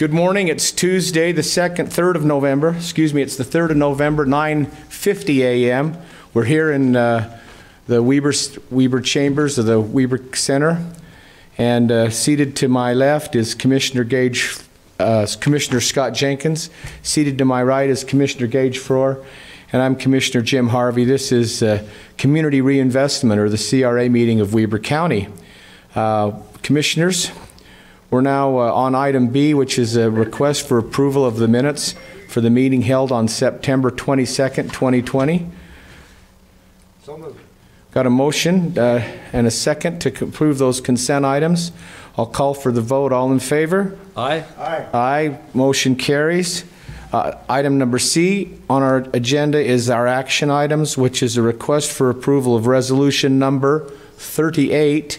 Good morning. It's Tuesday, the 3rd of November. Excuse me, it's the 3rd of November, 9:50 a.m. We're here in the WEBER chambers of the WEBER Center. And seated to my left is Commissioner Scott Jenkins. Seated to my right is Commissioner Gage Frohr. And I'm Commissioner Jim Harvey. This is Community Reinvestment, or the CRA meeting of Weber County. Commissioners, we're now on item B, which is a request for approval of the minutes for the meeting held on September 22nd, 2020. So moved. Got a motion and a second to approve those consent items. I'll call for the vote. All in favor? Aye. Aye. Aye. Motion carries. Item number C on our agenda is our action items, which is a request for approval of resolution number 38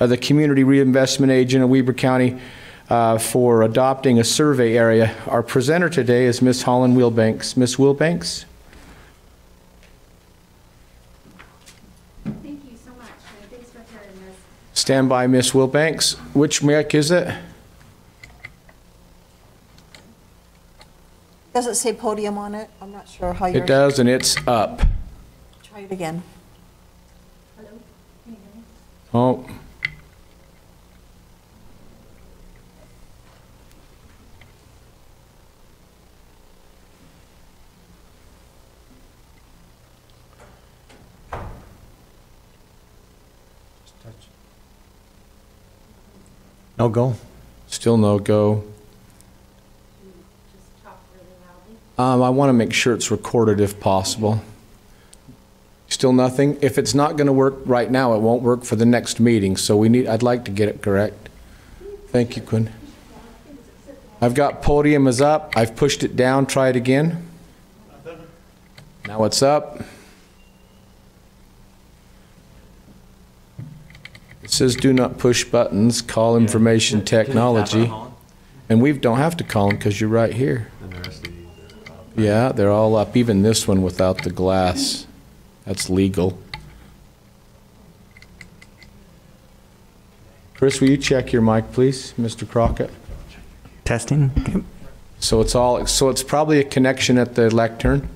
of the Community Reinvestment Agent of Weber County for adopting a survey area. Our presenter today is Ms. Holland Wilbanks. Ms. Wilbanks? Thank you so much, and thanks for hearing this. Stand by, Ms. Wilbanks. Which mic is it? Does it say podium on it? I'm not sure how you're... It does, and it's up. Try it again. Hello? Can you hear me? Oh. No go. Still no go. Just talk really loudly. I want to make sure it's recorded if possible. Still nothing? If it's not going to work right now, it won't work for the next meeting, so I'd like to get it correct. Thank you, Quinn. I've got podium is up. I've pushed it down. Try it again. Now it's up. It says do not push buttons, call information technology. And we don't have to call them because you're right here. And the rest of these are up. Yeah, they're all up, even this one without the glass. That's legal. Chris, will you check your mic, please, Mr. Crockett? Testing. Okay. So it's probably a connection at the lectern.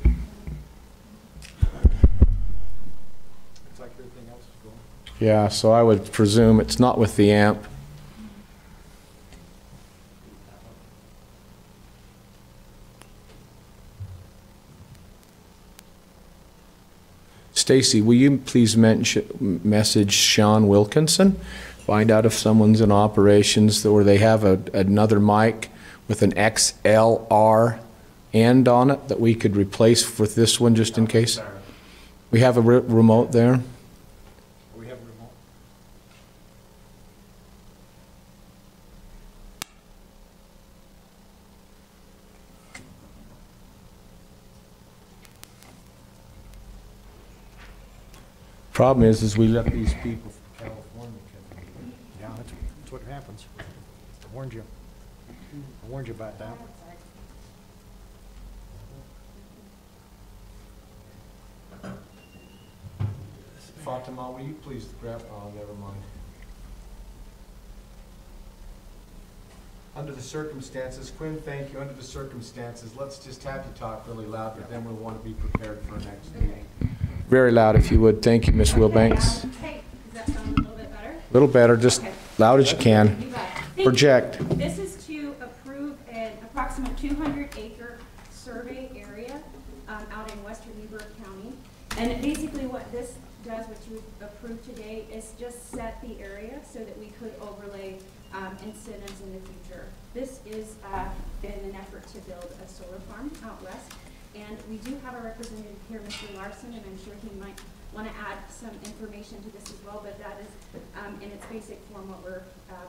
Looks like everything else is going. Yeah, so I would presume it's not with the amp. Stacy, will you please message Sean Wilkinson? Find out if someone's in operations or they have another mic with an XLR end on it that we could replace with this one just in case. We have a remote there. We have a remote. Problem is we let these people from California come in. Yeah, that's what happens. I warned you. I warned you about that. Fatima, will you please grab, oh, never mind. Under the circumstances, Quinn, thank you. Under the circumstances, let's just have you talk really loud, but then we'll want to be prepared for our next meeting. Very loud, if you would. Thank you, Ms. Wilbanks. Hey, does that sound a little bit better? A little better, just loud as you can. You bet. Thank Project. you. This is to approve an approximate 200-acre survey area out in western Weber County. And basically what this does, what you approved today, is just set the area so that we could overlay incentives in the future. This is in an effort to build a solar farm out west. And we do have a representative here, Mr. Larson, and I'm sure he might want to add some information to this as well, but that is in its basic form what we're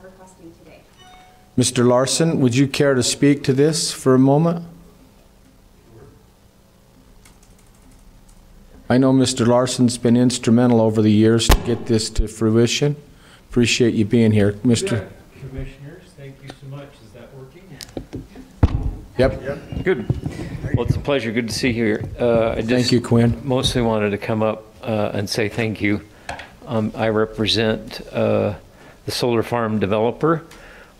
requesting today. Mr. Larson, would you care to speak to this for a moment? I know Mr. Larson's been instrumental over the years to get this to fruition. Appreciate you being here. Mr. Commissioners, thank you so much. Is that working? Yep. Good. Well, it's a pleasure. Good to see you here. Thank you, Quinn. Mostly wanted to come up and say thank you. I represent the solar farm developer.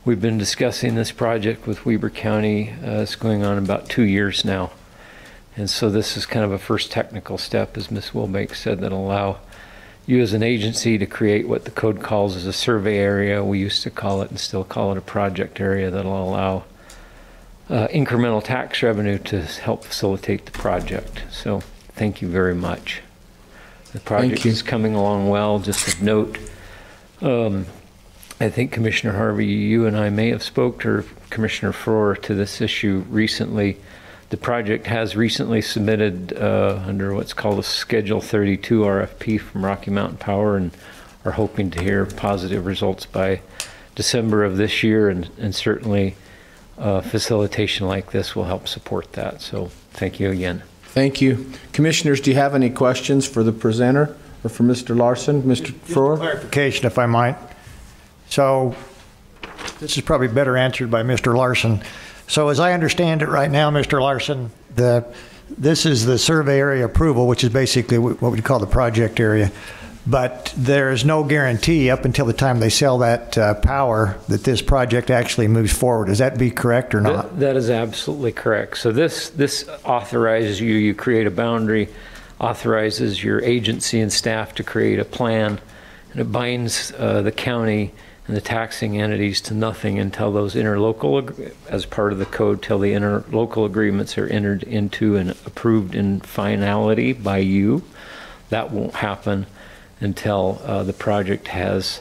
We've been discussing this project with Weber County. It's going on about 2 years now. And so this is kind of a first technical step, as Ms. Wilbank said, that'll allow you as an agency to create what the code calls as a survey area. We used to call it and still call it a project area that'll allow incremental tax revenue to help facilitate the project. So thank you very much. The project is coming along well. Just of note, I think Commissioner Harvey, you and I may have spoke to Commissioner Frohr to this issue recently. The project has recently submitted under what's called a Schedule 32 RFP from Rocky Mountain Power, and are hoping to hear positive results by December of this year, and certainly facilitation like this will help support that. So thank you again. Thank you. Commissioners, do you have any questions for the presenter or for Mr. Larson? Mr. Frohr? Clarification, if I might. So this is probably better answered by Mr. Larson. So as I understand it right now, Mr. Larson, this is the survey area approval, which is basically what we call the project area. But there is no guarantee up until the time they sell that power that this project actually moves forward. Does that be correct or not? That is absolutely correct. So this authorizes you create a boundary, authorizes your agency and staff to create a plan, and it binds the county and the taxing entities to nothing until those interlocal, as part of the code, till the interlocal agreements are entered into and approved in finality by you. That won't happen until the project has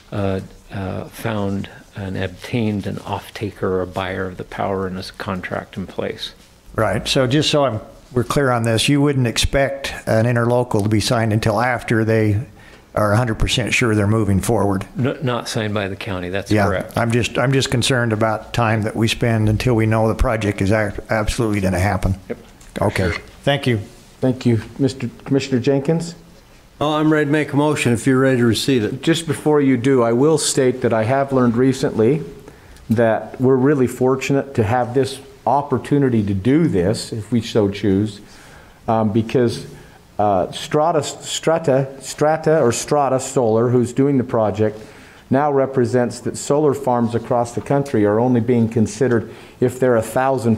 found and obtained an off-taker or a buyer of the power and has a contract in place. Right. So just so we're clear on this, you wouldn't expect an interlocal to be signed until after they are 100% sure they're moving forward. No, not signed by the county. That's Yeah, correct. I'm just concerned about time that we spend until we know the project is absolutely going to happen. Yep. Okay. Thank you. Thank you. Commissioner Jenkins? Oh, I'm ready to make a motion if you're ready to receive it. Just before you do, I will state that I have learned recently that we're really fortunate to have this opportunity to do this, if we so choose, because Strata Solar, who's doing the project, now represents that solar farms across the country are only being considered if they're 1,000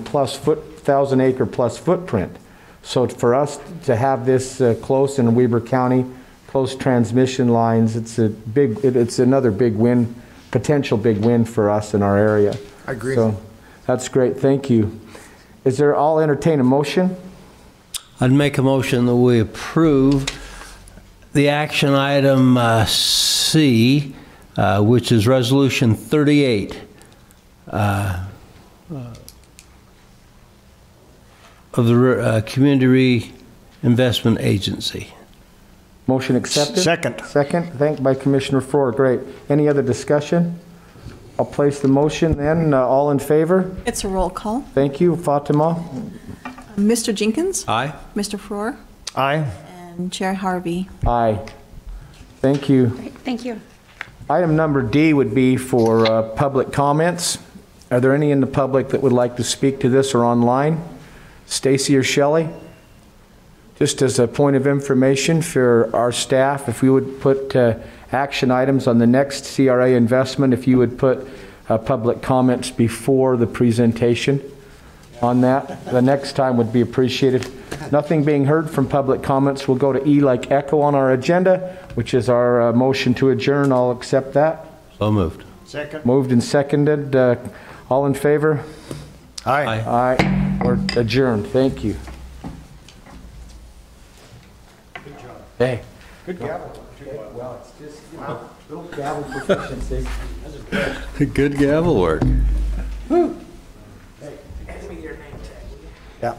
acre plus footprint. So for us to have this close in Weber County, close transmission lines, it's another big win, potential big win for us in our area. I agree. So that's great. Thank you. I'll entertain a motion. I'd make a motion that we approve the action item C, which is Resolution 38 of the Community Reinvestment Agency. Motion accepted? Second. Second. Thanked by Commissioner Frohr. Great. Any other discussion? I'll place the motion then. All in favor? It's a roll call. Thank you. Fatima? Mr. Jenkins? Aye. Mr. Frohr? Aye. And Chair Harvey? Aye. Thank you. Thank you. Item number D would be for public comments. Are there any in the public that would like to speak to this or online? Stacy or Shelley? Just as a point of information for our staff, if we would put action items on the next CRA investment, if you would put public comments before the presentation on that, the next time would be appreciated. Nothing being heard from public comments, we'll go to E like echo on our agenda, which is our motion to adjourn. I'll accept that. So moved. Second. Moved and seconded. All in favor? Aye. Aye. We're adjourned. Thank you. Good job. Hey. Good gavel. Well, it's just, little gavel proficiency. Good gavel work. Yeah.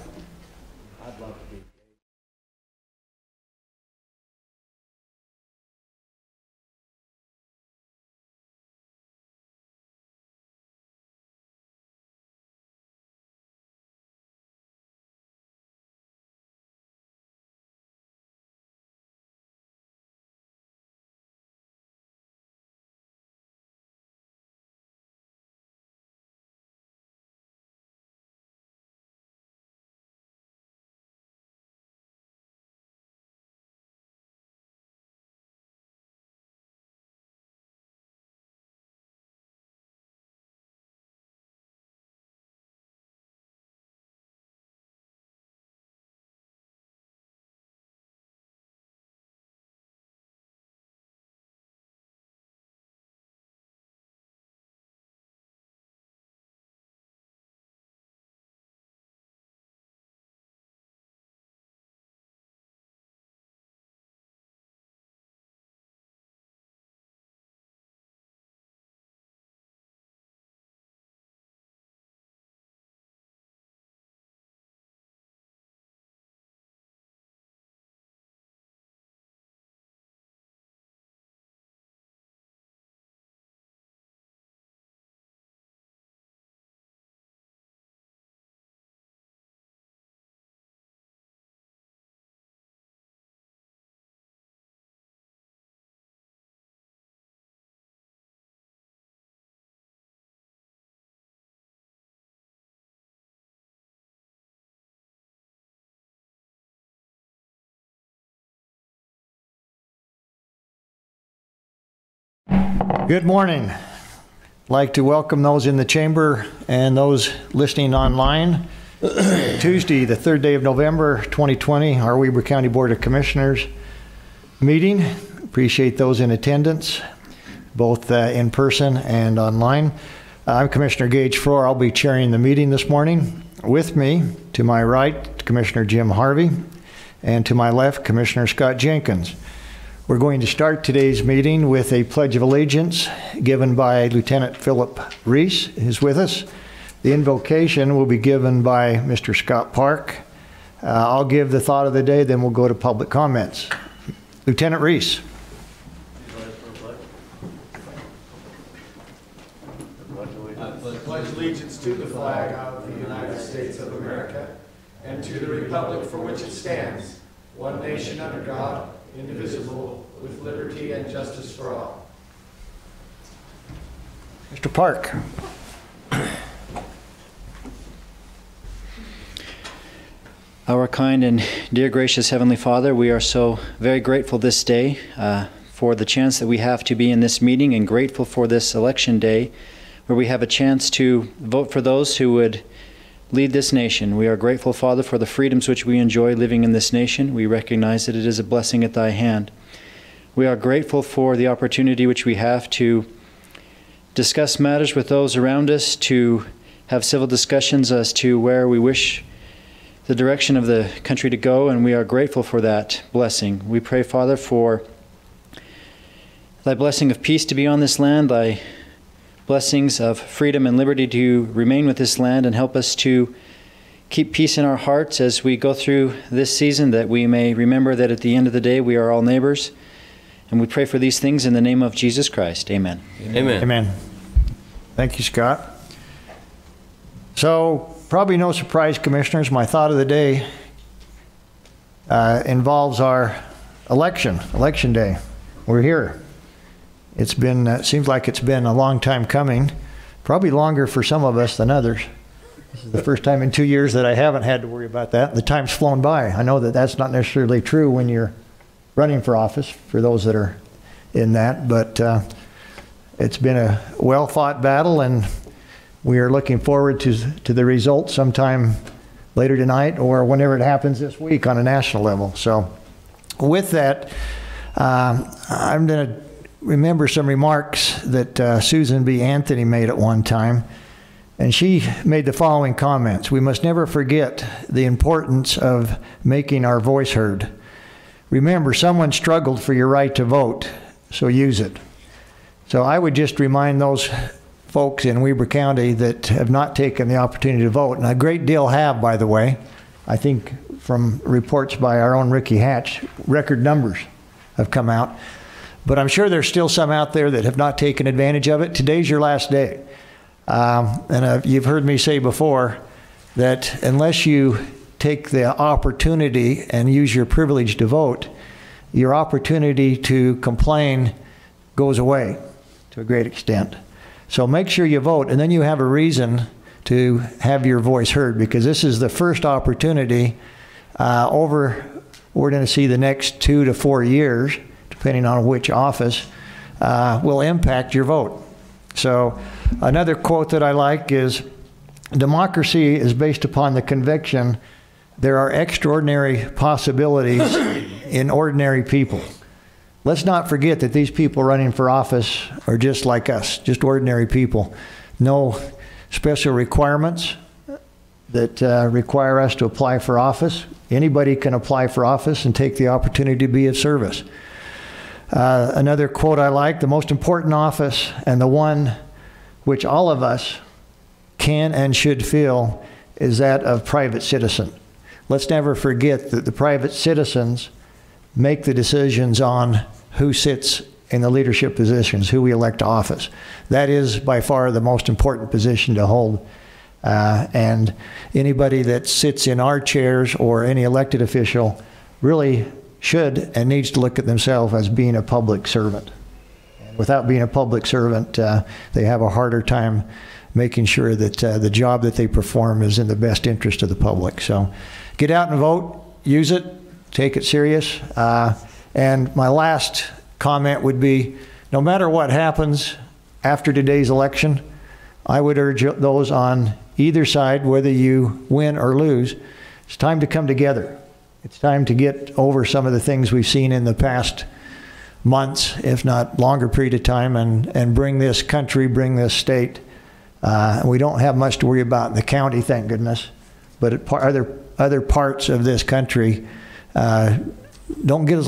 Good morning. I'd like to welcome those in the chamber and those listening online. Tuesday, the 3rd day of November, 2020, our Weber County Board of Commissioners meeting. Appreciate those in attendance, both in person and online. I'm Commissioner Gage Frohr. I'll be chairing the meeting this morning. With me, to my right, Commissioner Jim Harvey, and to my left, Commissioner Scott Jenkins. We're going to start today's meeting with a Pledge of Allegiance given by Lieutenant Philip Reese, who's with us. The invocation will be given by Mr. Scott Park. I'll give the thought of the day, then we'll go to public comments. Lieutenant Reese. I pledge allegiance to the flag of the United States of America and to the republic for which it stands, one nation under God, indivisible, with liberty and justice for all. Mr. Park. Our kind and dear gracious Heavenly Father, we are so very grateful this day for the chance that we have to be in this meeting, and grateful for this election day where we have a chance to vote for those who would lead this nation. We are grateful, Father, for the freedoms which we enjoy living in this nation. We recognize that it is a blessing at Thy hand. We are grateful for the opportunity which we have to discuss matters with those around us, to have civil discussions as to where we wish the direction of the country to go, and we are grateful for that blessing. We pray, Father, for Thy blessing of peace to be on this land, Thy blessings of freedom and liberty to remain with this land, and help us to keep peace in our hearts as we go through this season, that we may remember that at the end of the day we are all neighbors. And we pray for these things in the name of Jesus Christ. Amen. Amen. Amen. Thank you, Scott. So, probably no surprise, Commissioners, my thought of the day involves our election day. We're here. It's been, seems like it's been a long time coming, probably longer for some of us than others. This is the first time in 2 years that I haven't had to worry about that. The time's flown by. I know that that's not necessarily true when you're running for office, for those that are in that, but it's been a well-fought battle, and we are looking forward to the results sometime later tonight or whenever it happens this week on a national level. So with that, I'm going to remember some remarks that Susan B. Anthony made at one time, and she made the following comments. We must never forget the importance of making our voice heard. Remember, someone struggled for your right to vote, so use it. So I would just remind those folks in Weber County that have not taken the opportunity to vote, and a great deal have, by the way. I think from reports by our own Ricky Hatch, record numbers have come out. But I'm sure there's still some out there that have not taken advantage of it. Today's your last day. You've heard me say before that unless you take the opportunity and use your privilege to vote, your opportunity to complain goes away to a great extent. So make sure you vote, and then you have a reason to have your voice heard, because this is the first opportunity we're going to see the next 2 to 4 years, depending on which office, will impact your vote. So another quote that I like is, democracy is based upon the conviction there are extraordinary possibilities in ordinary people. Let's not forget that these people running for office are just like us, just ordinary people. No special requirements that require us to apply for office. Anybody can apply for office and take the opportunity to be of service. Another quote I like, the most important office and the one which all of us can and should fill is that of private citizen. Let's never forget that the private citizens make the decisions on who sits in the leadership positions, who we elect to office. That is by far the most important position to hold. And anybody that sits in our chairs or any elected official really should and needs to look at themselves as being a public servant. And without being a public servant, they have a harder time making sure that the job that they perform is in the best interest of the public. So get out and vote, use it, take it serious. And my last comment would be, no matter what happens after today's election, I would urge those on either side, whether you win or lose, it's time to come together. It's time to get over some of the things we've seen in the past months, if not longer period of time, and bring this country, bring this state. We don't have much to worry about in the county, thank goodness, but other parts of this country don't get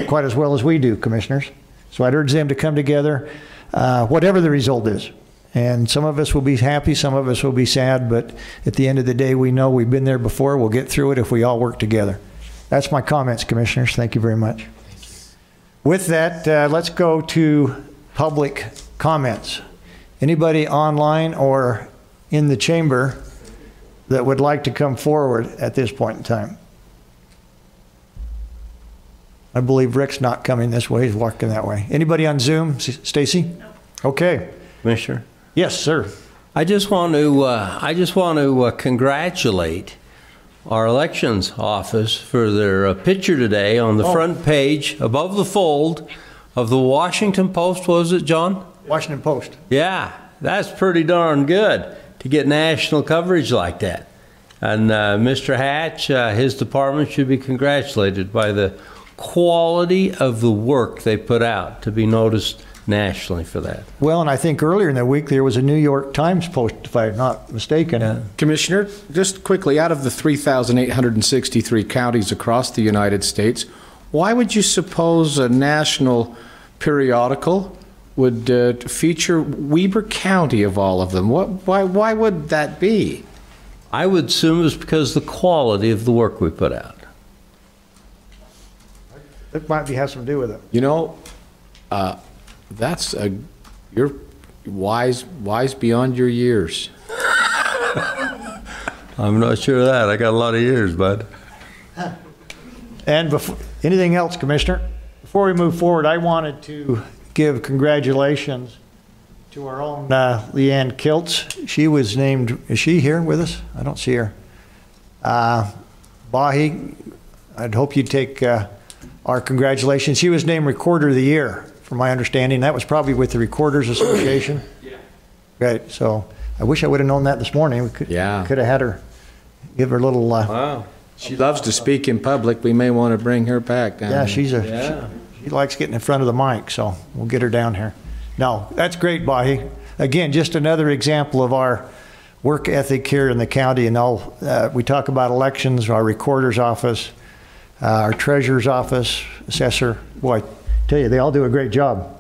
quite as well as we do, commissioners. So I'd urge them to come together, whatever the result is. And some of us will be happy, some of us will be sad, but at the end of the day, we know we've been there before. We'll get through it if we all work together. That's my comments, commissioners. Thank you very much. With that, let's go to public comments. Anybody online or in the chamber that would like to come forward at this point in time? I believe Rick's not coming this way. He's walking that way. Anybody on Zoom? Stacy? No. Okay. Commissioner? Yes, sir. I just want to congratulate our elections office for their picture today on the front page above the fold of the Washington Post. Was it, John? Washington Post. Yeah, that's pretty darn good to get national coverage like that. And Mr. Hatch, his department should be congratulated by the quality of the work they put out to be noticed nationally for that. Well, and I think earlier in the week there was a New York Times post, if I'm not mistaken. Yeah. Commissioner, just quickly, out of the 3,863 counties across the United States, why would you suppose a national periodical would feature Weber County of all of them? Why would that be? I would assume it's because of the quality of the work we put out. It might have something to do with it. You know, you're wise beyond your years. I'm not sure of that. I got a lot of years, bud. And before anything else, Commissioner, before we move forward, I wanted to give congratulations to our own Leanne Kiltz. She was named, is she here with us? I don't see her. Bahi, I'd hope you'd take our congratulations. She was named Recorder of the Year, from my understanding. That was probably with the Recorders Association. Yeah. Great. So I wish I would have known that this morning. We could have had her, give her a little. Wow. She loves to speak in public. We may want to bring her back. Yeah, she likes getting in front of the mic, so we'll get her down here. No, that's great, Bahi. Again, just another example of our work ethic here in the county. And all we talk about elections, our recorder's office, our treasurer's office, assessor. Boy, I tell you, they all do a great job.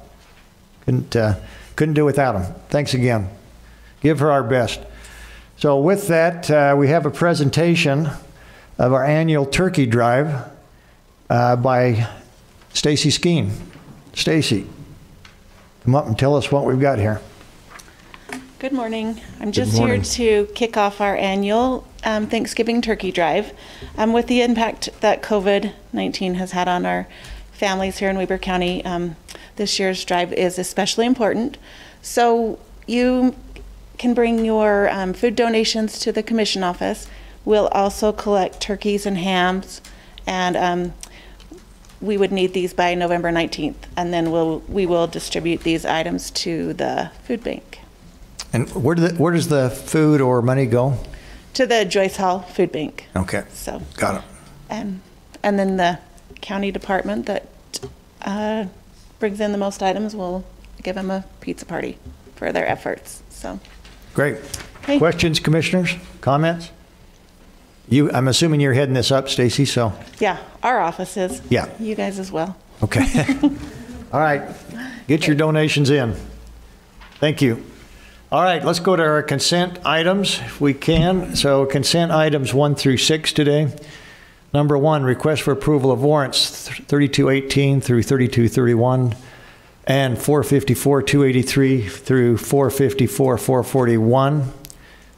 Couldn't do without them. Thanks again. Give her our best. So with that, we have a presentation of our annual turkey drive by Stacy Skeen. Stacy, come up and tell us what we've got here. Good morning. I'm just here to kick off our annual Thanksgiving turkey drive. With the impact that COVID-19 has had on our families here in Weber County, this year's drive is especially important. So you can bring your food donations to the commission office. We'll also collect turkeys and hams, and we would need these by November 19th, and then we will distribute these items to the food bank. And where does the food or money go? To the Joyce Hall Food Bank. Okay. So got it. And then the county department that brings in the most items will give them a pizza party for their efforts. So great. Okay. Questions, commissioners? Comments? I'm assuming you're heading this up, Stacy. So yeah, our office is. Yeah. You guys as well. Okay. All right. Get your donations in. Thank you. All right, let's go to our consent items if we can. So consent items 1 through 6 today. Number 1, request for approval of warrants 3218 through 3231 and 454-283 through 454-441,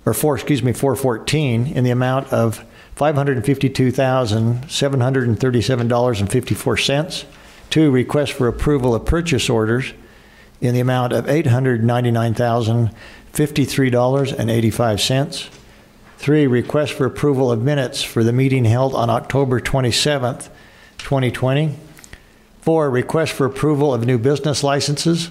or 414 in the amount of $552,737.54. 2, request for approval of purchase orders in the amount of $899,053.85. 3, request for approval of minutes for the meeting held on October 27th, 2020. 4, request for approval of new business licenses.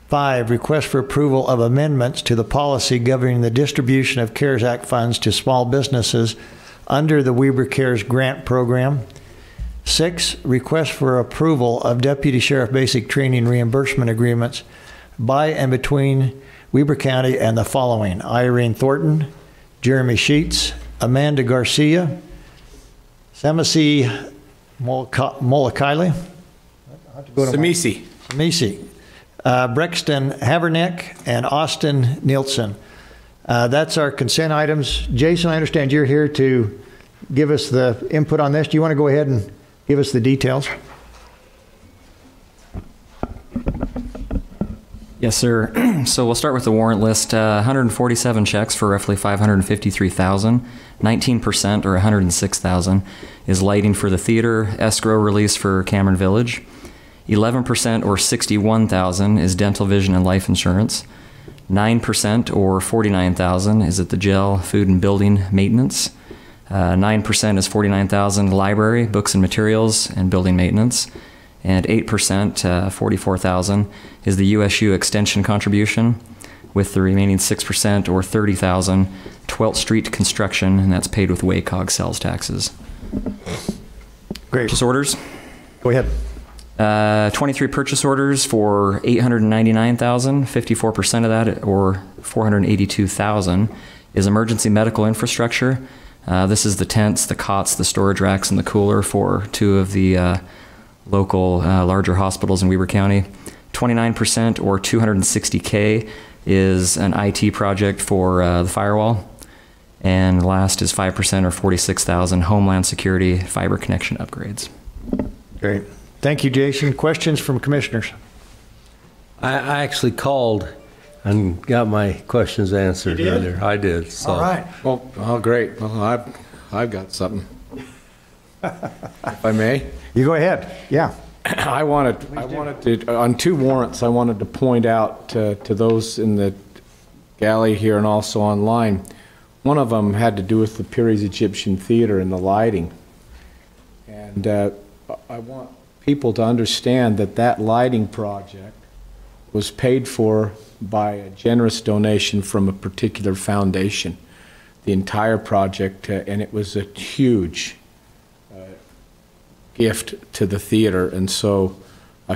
5, request for approval of amendments to the policy governing the distribution of CARES Act funds to small businesses under the WEBER CARES grant program. 6, request for approval of Deputy Sheriff Basic Training reimbursement agreements by and between Weber County and the following: Irene Thornton, Jeremy Sheets, Amanda Garcia, Samisi Molokile, Samisi, Brexton Haverneck, and Austin Nielsen. That's our consent items. Jason, I understand you're here to give us the input on this. Do you want to go ahead and give us the details? Yes, sir. So we'll start with the warrant list. 147 checks for roughly $553,000. 19%, or $106,000, is lighting for the theater, escrow release for Cameron Village. 11%, or $61,000, is dental, vision, and life insurance. 9%, or $49,000, is at the jail, food and building maintenance. 9% is $49,000, library, books and materials, and building maintenance. And 8%, $44,000, is the USU extension contribution, with the remaining 6%, or $30,000, 12th Street construction, and that's paid with WACOG sales taxes. Great. Purchase orders. Go ahead. 23 purchase orders for $899,000. 54% of that, or $482,000, is emergency medical infrastructure. This is the tents, the cots, the storage racks, and the cooler for 2 of the local larger hospitals in Weber County. 29%, or $260K, is an IT project for the firewall. And last is 5%, or $46,000, Homeland Security fiber connection upgrades. Great. Thank you, Jason. Questions from commissioners? I actually called and got my questions answered earlier. I did. So. All right. Well, oh, great. Well, I've got something. If I may. You go ahead. Yeah. I wanted to, on 2 warrants, I wanted to point out to those in the galley here and also online. One of them had to do with the Peary's Egyptian Theater and the lighting. And I want people to understand that that lighting project was paid for by a generous donation from a particular foundation. The entire project, and it was a huge gift to the theater. And so,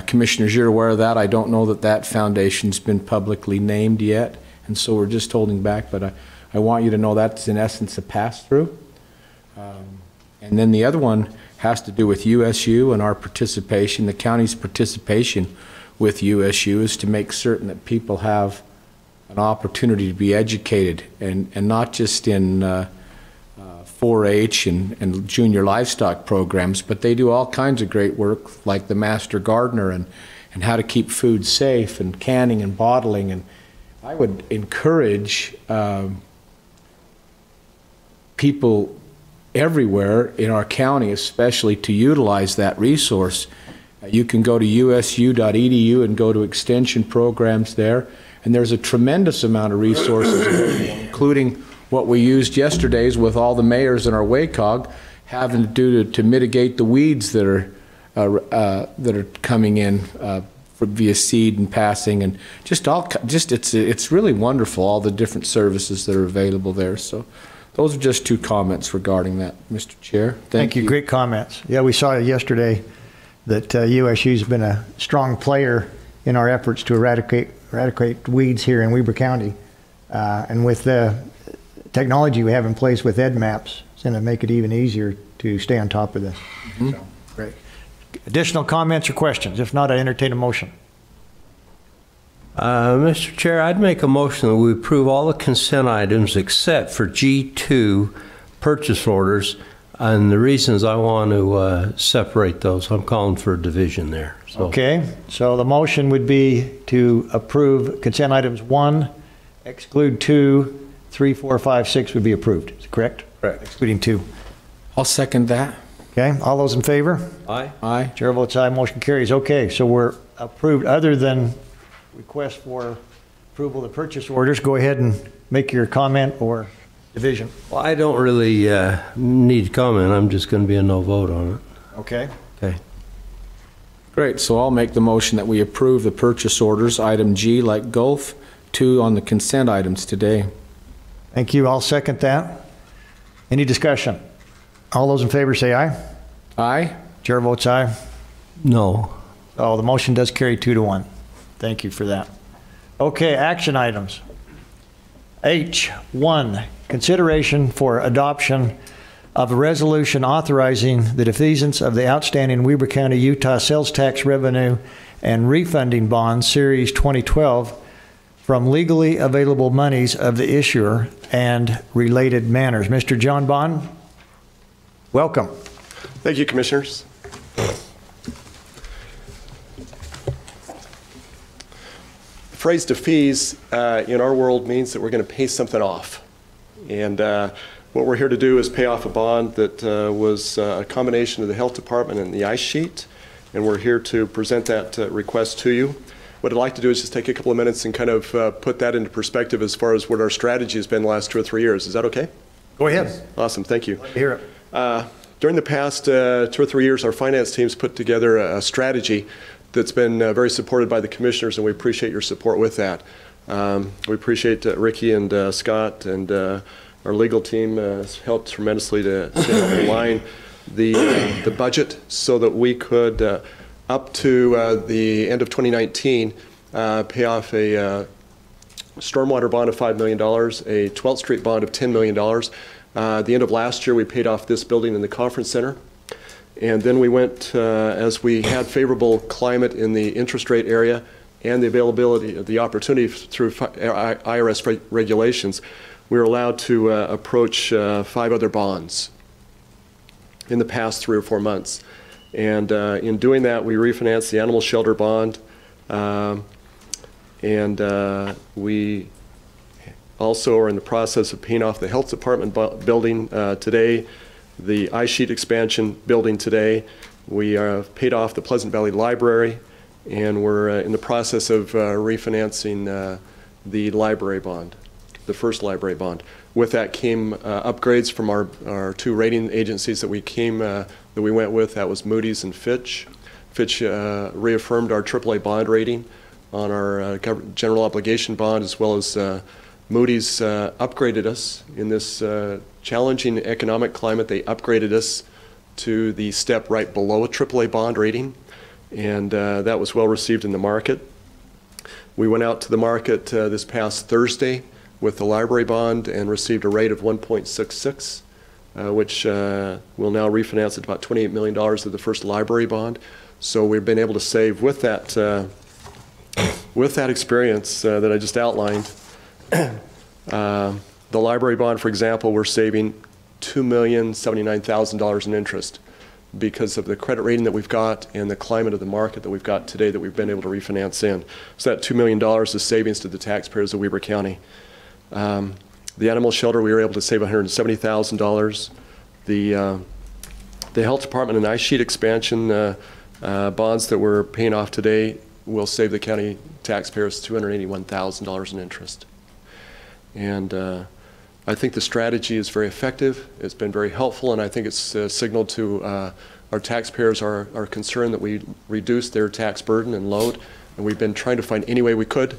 commissioners, you're aware of that. I don't know that that foundation's been publicly named yet, and so we're just holding back, but I want you to know that's in essence a pass-through. And then the other one has to do with USU and our participation. The county's participation with USU is to make certain that people have an opportunity to be educated, and not just in 4-H and junior livestock programs, but they do all kinds of great work like the Master Gardener and how to keep food safe and canning and bottling. And I would encourage people everywhere in our county especially to utilize that resource. You can go to usu.edu and go to extension programs there, and there's a tremendous amount of resources available, including what we used yesterday's with all the mayors in our WACOG having to do to mitigate the weeds that are coming in via seed and passing, and it's really wonderful, all the different services that are available there. So those are just 2 comments regarding that, Mr. Chair. Thank you. Great comments. Yeah, we saw yesterday that USU's been a strong player in our efforts to eradicate weeds here in Weber County. And with the technology we have in place with EdMaps, it's going to make it even easier to stay on top of this. Mm-hmm. So, great. Additional comments or questions? If not, I entertain a motion. Mr. Chair, I'd make a motion that we approve all the consent items except for G2 purchase orders. And the reasons I want to separate those, I'm calling for a division there. So. Okay, so the motion would be to approve consent items 1, exclude 2, 3, 4, 5, 6 would be approved. Is it correct? Correct. Excluding 2. I'll second that. Okay, all those in favor? Aye. Aye. Chair votes aye, motion carries. Okay, so we're approved other than request for approval of the purchase orders. Go ahead and make your comment or division. Well, I don't really need to comment. I'm just going to be a no vote on it. Okay. Okay. Great, so I'll make the motion that we approve the purchase orders, item G like golf, 2 on the consent items today. Thank you. I'll second that. Any discussion? All those in favor say aye. Aye? Chair votes aye. No. Oh, the motion does carry 2-1. Thank you for that. Okay, action items. H1, consideration for adoption of a resolution authorizing the defeasance of the outstanding Weber County, Utah sales tax revenue and refunding bonds, Series 2012, from legally available monies of the issuer and related manners. Mr. John Bond, welcome. Thank you, Commissioners. The phrase defease in our world means that we're going to pay something off. And what we're here to do is pay off a bond that was a combination of the Health Department and the ice sheet. And we're here to present that request to you. What I'd like to do is just take a couple of minutes and kind of put that into perspective as far as what our strategy has been the last 2 or 3 years. Is that okay? Go ahead. Awesome, thank you. Hear it. During the past 2 or 3 years, our finance team's put together a strategy that's been very supported by the commissioners, and we appreciate your support with that. We appreciate Ricky and Scott, and our legal team has helped tremendously to align the budget so that we could, up to the end of 2019, pay off a stormwater bond of $5 million, a 12th Street bond of $10 million. At the end of last year, we paid off this building in the conference center. And then we went, as we had favorable climate in the interest rate area and the availability of the opportunity through IRS regulations, we were allowed to approach 5 other bonds in the past 3 or 4 months. And in doing that, we refinanced the animal shelter bond, and we also are in the process of paying off the Health Department building today, the ice sheet expansion building today. We paid off the Pleasant Valley Library, and we're in the process of refinancing the library bond, the first library bond. With that came upgrades from our 2 rating agencies that we went with. That was Moody's and Fitch. Fitch reaffirmed our AAA bond rating on our general obligation bond, as well as Moody's upgraded us in this challenging economic climate. They upgraded us to the step right below a AAA bond rating, and that was well received in the market. We went out to the market this past Thursday with the library bond and received a rate of 1.66, which will now refinance at about $28 million of the first library bond. So we've been able to save with that experience that I just outlined. The library bond, for example, we're saving $2,079,000 in interest because of the credit rating that we've got and the climate of the market that we've got today that we've been able to refinance in. So that $2 million is savings to the taxpayers of Weber County. The animal shelter, we were able to save $170,000. The Health Department and ice sheet expansion bonds that we're paying off today will save the county taxpayers $281,000 in interest. And I think the strategy is very effective. It's been very helpful, and I think it's signaled to our taxpayers our concern that we reduce their tax burden and load, and we've been trying to find any way we could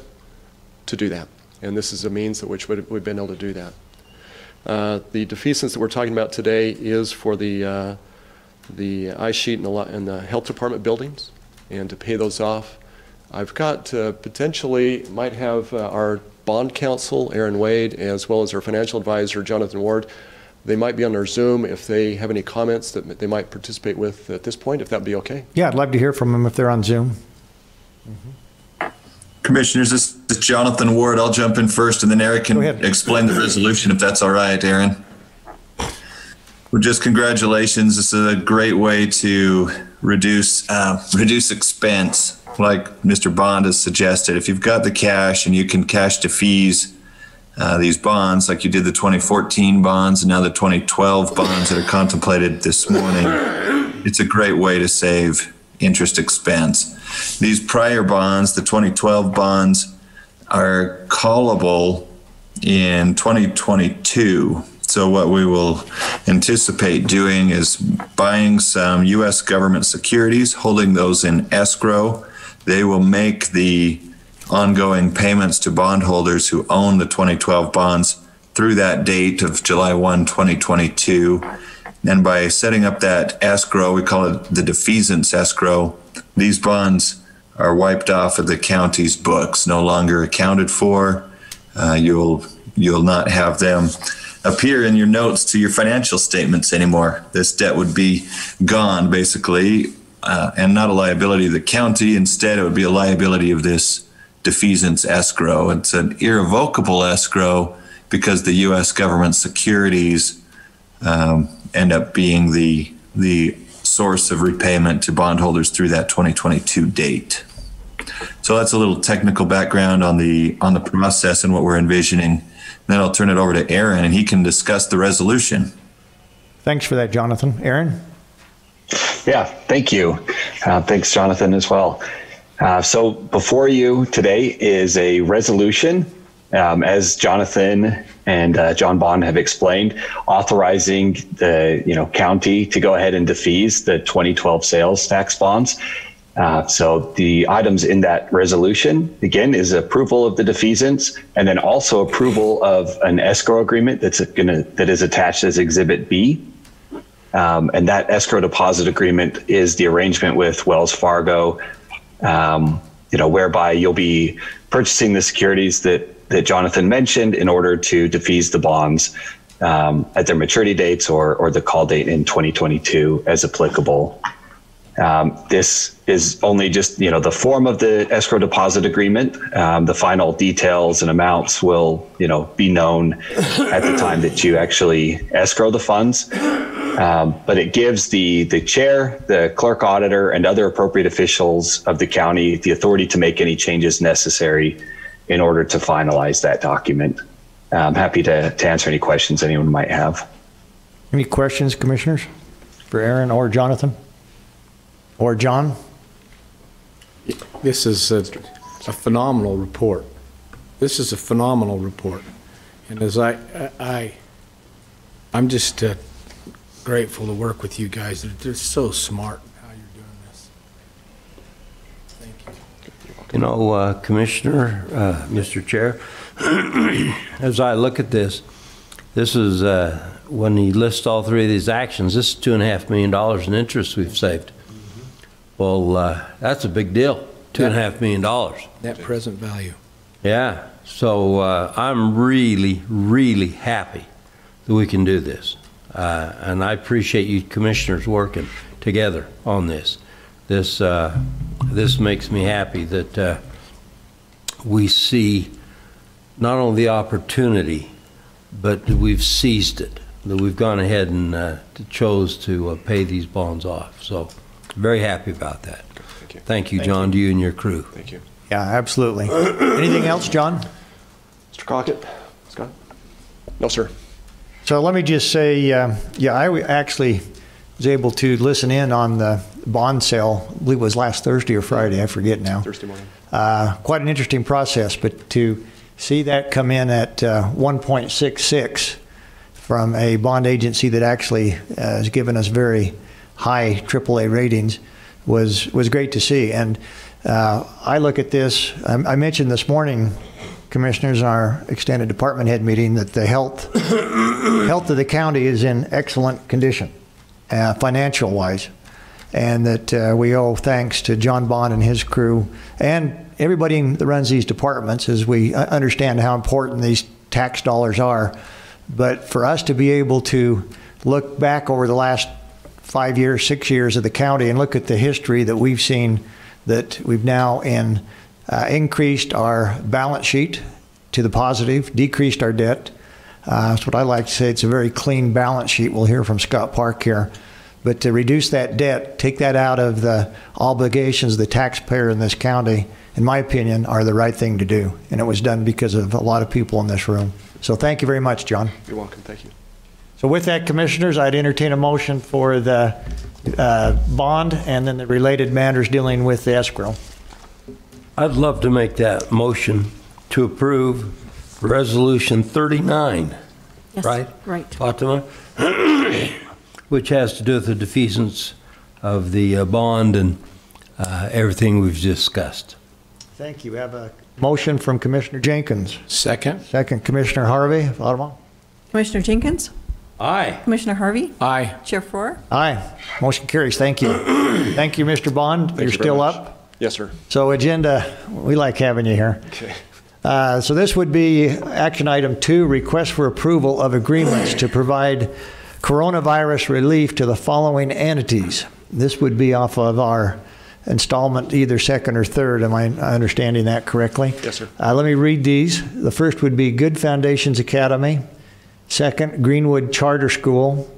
to do that. And this is a means at which we've been able to do that. The defeasance that we're talking about today is for the ice sheet and the Health Department buildings, and to pay those off. I've got potentially might have our bond counsel, Aaron Wade, as well as our financial advisor, Jonathan Ward. They might be on our Zoom if they have any comments that they might participate with at this point, if that'd be okay. Yeah, I'd love to hear from them if they're on Zoom. Commissioners, this is Jonathan Ward. I'll jump in first, and then Eric can explain the resolution, if that's all right, Aaron. Well, just congratulations. This is a great way to reduce expense, like Mr. Bond has suggested. If you've got the cash and you can cash defease these bonds, like you did the 2014 bonds and now the 2012 bonds that are contemplated this morning, it's a great way to save interest expense. These prior bonds, the 2012 bonds, are callable in 2022. So what we will anticipate doing is buying some U.S. government securities, holding those in escrow. They will make the ongoing payments to bondholders who own the 2012 bonds through that date of July 1, 2022. And by setting up that escrow, we call it the defeasance escrow, these bonds are wiped off of the county's books, no longer accounted for. You'll not have them appear in your notes to your financial statements anymore. This debt would be gone, basically, and not a liability of the county. Instead, it would be a liability of this defeasance escrow. It's an irrevocable escrow because the U.S. government securities end up being the source of repayment to bondholders through that 2022 date. So that's a little technical background on the process and what we're envisioning. Then I'll turn it over to Aaron, and he can discuss the resolution. Thanks for that, Jonathan. Aaron? Yeah, thank you. Thanks, Jonathan, as well. So before you today is a resolution, as Jonathan and John Bond have explained, authorizing the county to go ahead and defease the 2012 sales tax bonds. So the items in that resolution, again, is approval of the defeasance, and then also approval of an escrow agreement that is attached as Exhibit B. And that escrow deposit agreement is the arrangement with Wells Fargo, whereby you'll be purchasing the securities that Jonathan mentioned in order to defease the bonds at their maturity dates or the call date in 2022 as applicable. This is only just, the form of the escrow deposit agreement. The final details and amounts will, be known at the time that you actually escrow the funds. But it gives the chair, the clerk auditor, and other appropriate officials of the county the authority to make any changes necessary in order to finalize that document. I'm happy to answer any questions anyone might have. Any questions, commissioners, for Aaron or Jonathan? Or John? This is a phenomenal report. This is a phenomenal report. And as I'm just grateful to work with you guys. They're so smart how you're doing this. Thank you. Commissioner, Mr. Chair, as I look at this is when he lists all three of these actions, this is $2.5 million in interest we've saved. Well, that's a big deal, $2.5 million. Net present value. Yeah, so I'm really, really happy that we can do this. And I appreciate you commissioners working together on this. This makes me happy that we see not only the opportunity, but that we've seized it, that we've gone ahead and chose to pay these bonds off. So very happy about that. Thank you. Thank you, John, to you and your crew. Thank you. Yeah, absolutely. Anything else, John? Mr. Crockett? Scott? No, sir. So let me just say, I actually was able to listen in on the bond sale. I believe it was last Thursday or Friday. I forget now. Thursday morning. Quite an interesting process, but to see that come in at 1.66 from a bond agency that actually has given us very high AAA ratings was great to see. And I look at this, I mentioned this morning, commissioners, in our extended department head meeting, that the health of the county is in excellent condition, financial wise, and that we owe thanks to John Bond and his crew and everybody that runs these departments, as we understand how important these tax dollars are. But for us to be able to look back over the last 5 years, 6 years of the county and look at the history that we've seen, that we've now increased our balance sheet to the positive, decreased our debt. That's what I like to say. It's a very clean balance sheet. We'll hear from Scott Park here. But to reduce that debt, take that out of the obligations of the taxpayer in this county, in my opinion, are the right thing to do. And it was done because of a lot of people in this room. So thank you very much, John. You're welcome. Thank you. So with that, commissioners, I'd entertain a motion for the bond and then the related matters dealing with the escrow. I'd love to make that motion to approve Resolution 39 Yes, right? right. Fatima, which has to do with the defeasance of the bond and everything we've discussed. Thank you. We have a motion from Commissioner Jenkins. Second. Second, Commissioner Harvey. Fatima? Commissioner Jenkins? Aye. Commissioner Harvey? Aye. Chair Farrar? Aye. Motion carries. Thank you. Thank you, Mr. Bond. You're you very still much. up? Yes, sir. So agenda, we like having you here. Okay. So this would be action item 2, request for approval of agreements to provide coronavirus relief to the following entities. This would be off of our installment, either second or third. Am I understanding that correctly? Yes, sir. Let me read these. The first would be Good Foundations Academy. Second, Greenwood Charter School.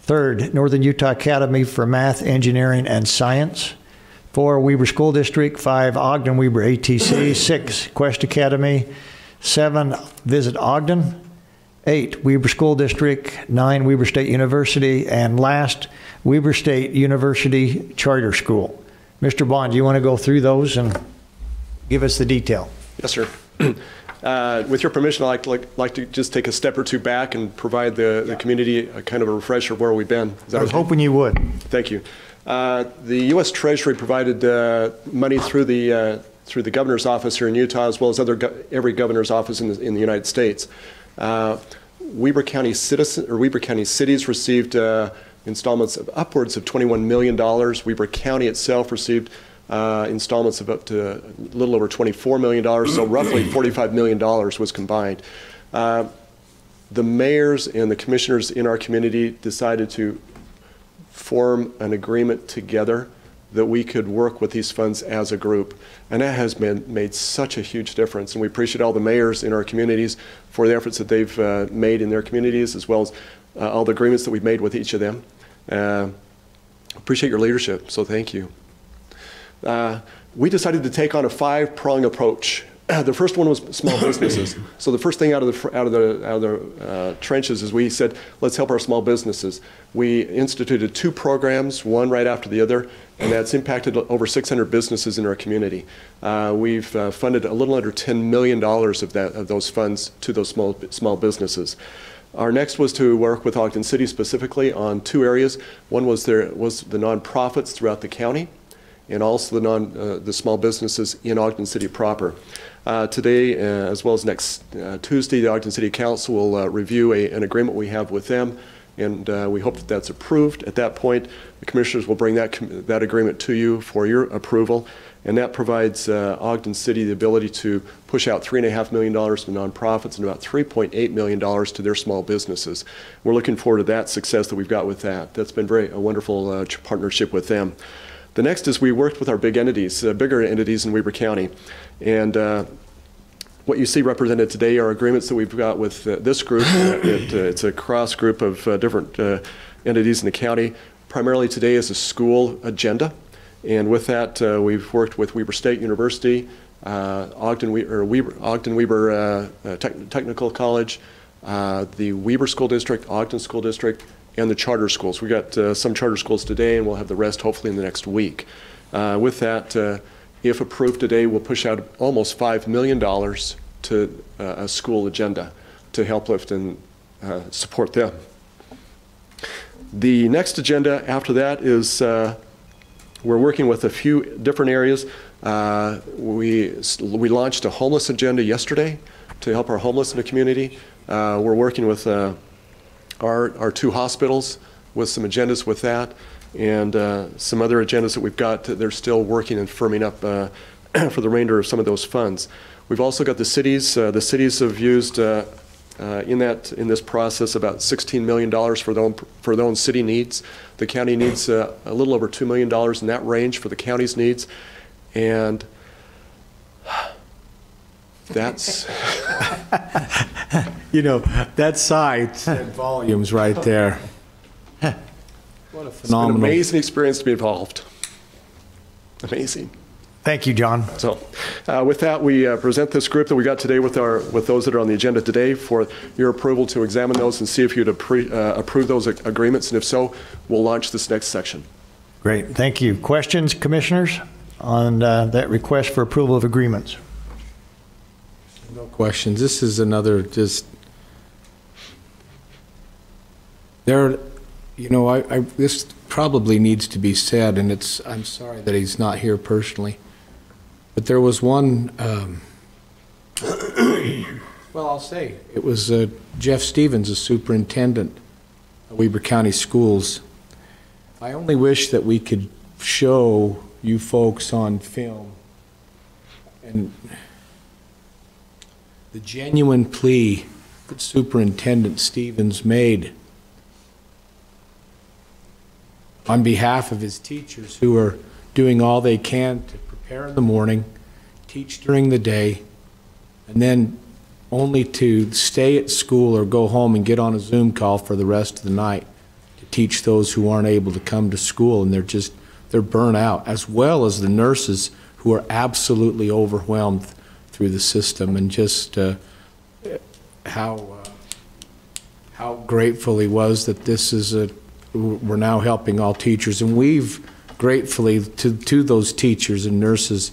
Third, Northern Utah Academy for Math, Engineering, and Science. 4, Weber School District. 5, Ogden Weber ATC. 6, Quest Academy. 7, Visit Ogden. 8, Weber School District. 9, Weber State University. And last, Weber State University Charter School. Mr. Bond, do you want to go through those and give us the detail? Yes, sir. With your permission, I'd like to just take a step or two back and provide the community a kind of a refresher of where we've been. I was hoping you would. Thank you. The U.S. Treasury provided money through the governor's office here in Utah, as well as every governor's office in the United States. Weber County cities received installments of upwards of $21 million. Weber County itself received installments of up to a little over $24 million, so roughly $45 million was combined. The mayors and the commissioners in our community decided to form an agreement together that we could work with these funds as a group. And that has made such a huge difference. And we appreciate all the mayors in our communities for the efforts that they've made in their communities, as well as all the agreements that we've made with each of them. Appreciate your leadership, so thank you. We decided to take on a 5-prong approach. The first one was small businesses. So the first thing out of the trenches is we said, let's help our small businesses. We instituted 2 programs, one right after the other, and that's impacted over 600 businesses in our community. We've funded a little under $10 million of those funds to those small businesses. Our next was to work with Ogden City specifically on 2 areas. One was the nonprofits throughout the county, and also the small businesses in Ogden City proper. Today, as well as next Tuesday, the Ogden City Council will review an agreement we have with them, and we hope that that's approved. At that point, the commissioners will bring that agreement to you for your approval, and that provides Ogden City the ability to push out $3.5 million to nonprofits and about $3.8 million to their small businesses. We're looking forward to that success that we've got with that. That's been a wonderful partnership with them. The next is we worked with our bigger entities in Weber County. And what you see represented today are agreements that we've got with this group. It's a cross group of different entities in the county. Primarily today is a school agenda. And with that, we've worked with Weber State University, Ogden Weber Technical College, the Weber School District, Ogden School District, and the charter schools. We got some charter schools today, and we'll have the rest hopefully in the next week. With that, if approved today, we'll push out almost $5 million to a school agenda to help lift and support them. The next agenda after that is we're working with a few different areas. We launched a homeless agenda yesterday to help our homeless in the community. We're working with our 2 hospitals with some agendas with that, and some other agendas that we've got. They're still working and firming up for the remainder of some of those funds. We've also got the cities. The cities have used in this process about $16 million for their own city needs. The county needs a little over $2 million in that range for the county's needs, and that's that size and volumes right there. What a phenomenal. It's been an amazing experience to be involved. Amazing. Thank you, John. So with that, we present this group that we got today with those that are on the agenda today for your approval to examine those and see if you'd approve those agreements, and if so, we'll launch this next section. Great. Thank you. Questions, commissioners, on that request for approval of agreements? No questions. This is another just There, you know, this probably needs to be said, and I'm sorry that he's not here personally, but there was one, well, I'll say, it was Jeff Stevens, the superintendent of Weber County Schools. I only wish that we could show you folks on film and the genuine plea that Superintendent Stevens made on behalf of his teachers who are doing all they can to prepare in the morning, teach during the day, and then only to stay at school or go home and get on a Zoom call for the rest of the night to teach those who aren't able to come to school, and they're burnt out, as well as the nurses who are absolutely overwhelmed through the system, and just how grateful he was that this is we're now helping all teachers, and we've gratefully to those teachers and nurses,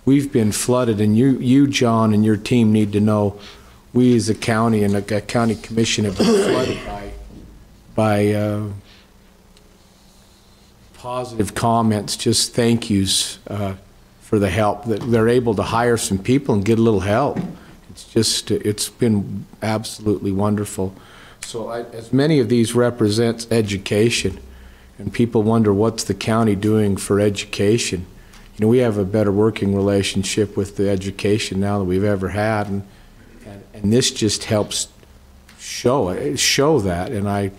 we've been flooded, and you John and your team need to know we as a county and a county commission have been flooded by positive comments, just thank yous for the help, that they're able to hire some people and get a little help. It's been absolutely wonderful. So as many of these represents education, and people wonder what's the county doing for education. You know, we have a better working relationship with the education now than we've ever had, and this just helps show that. And I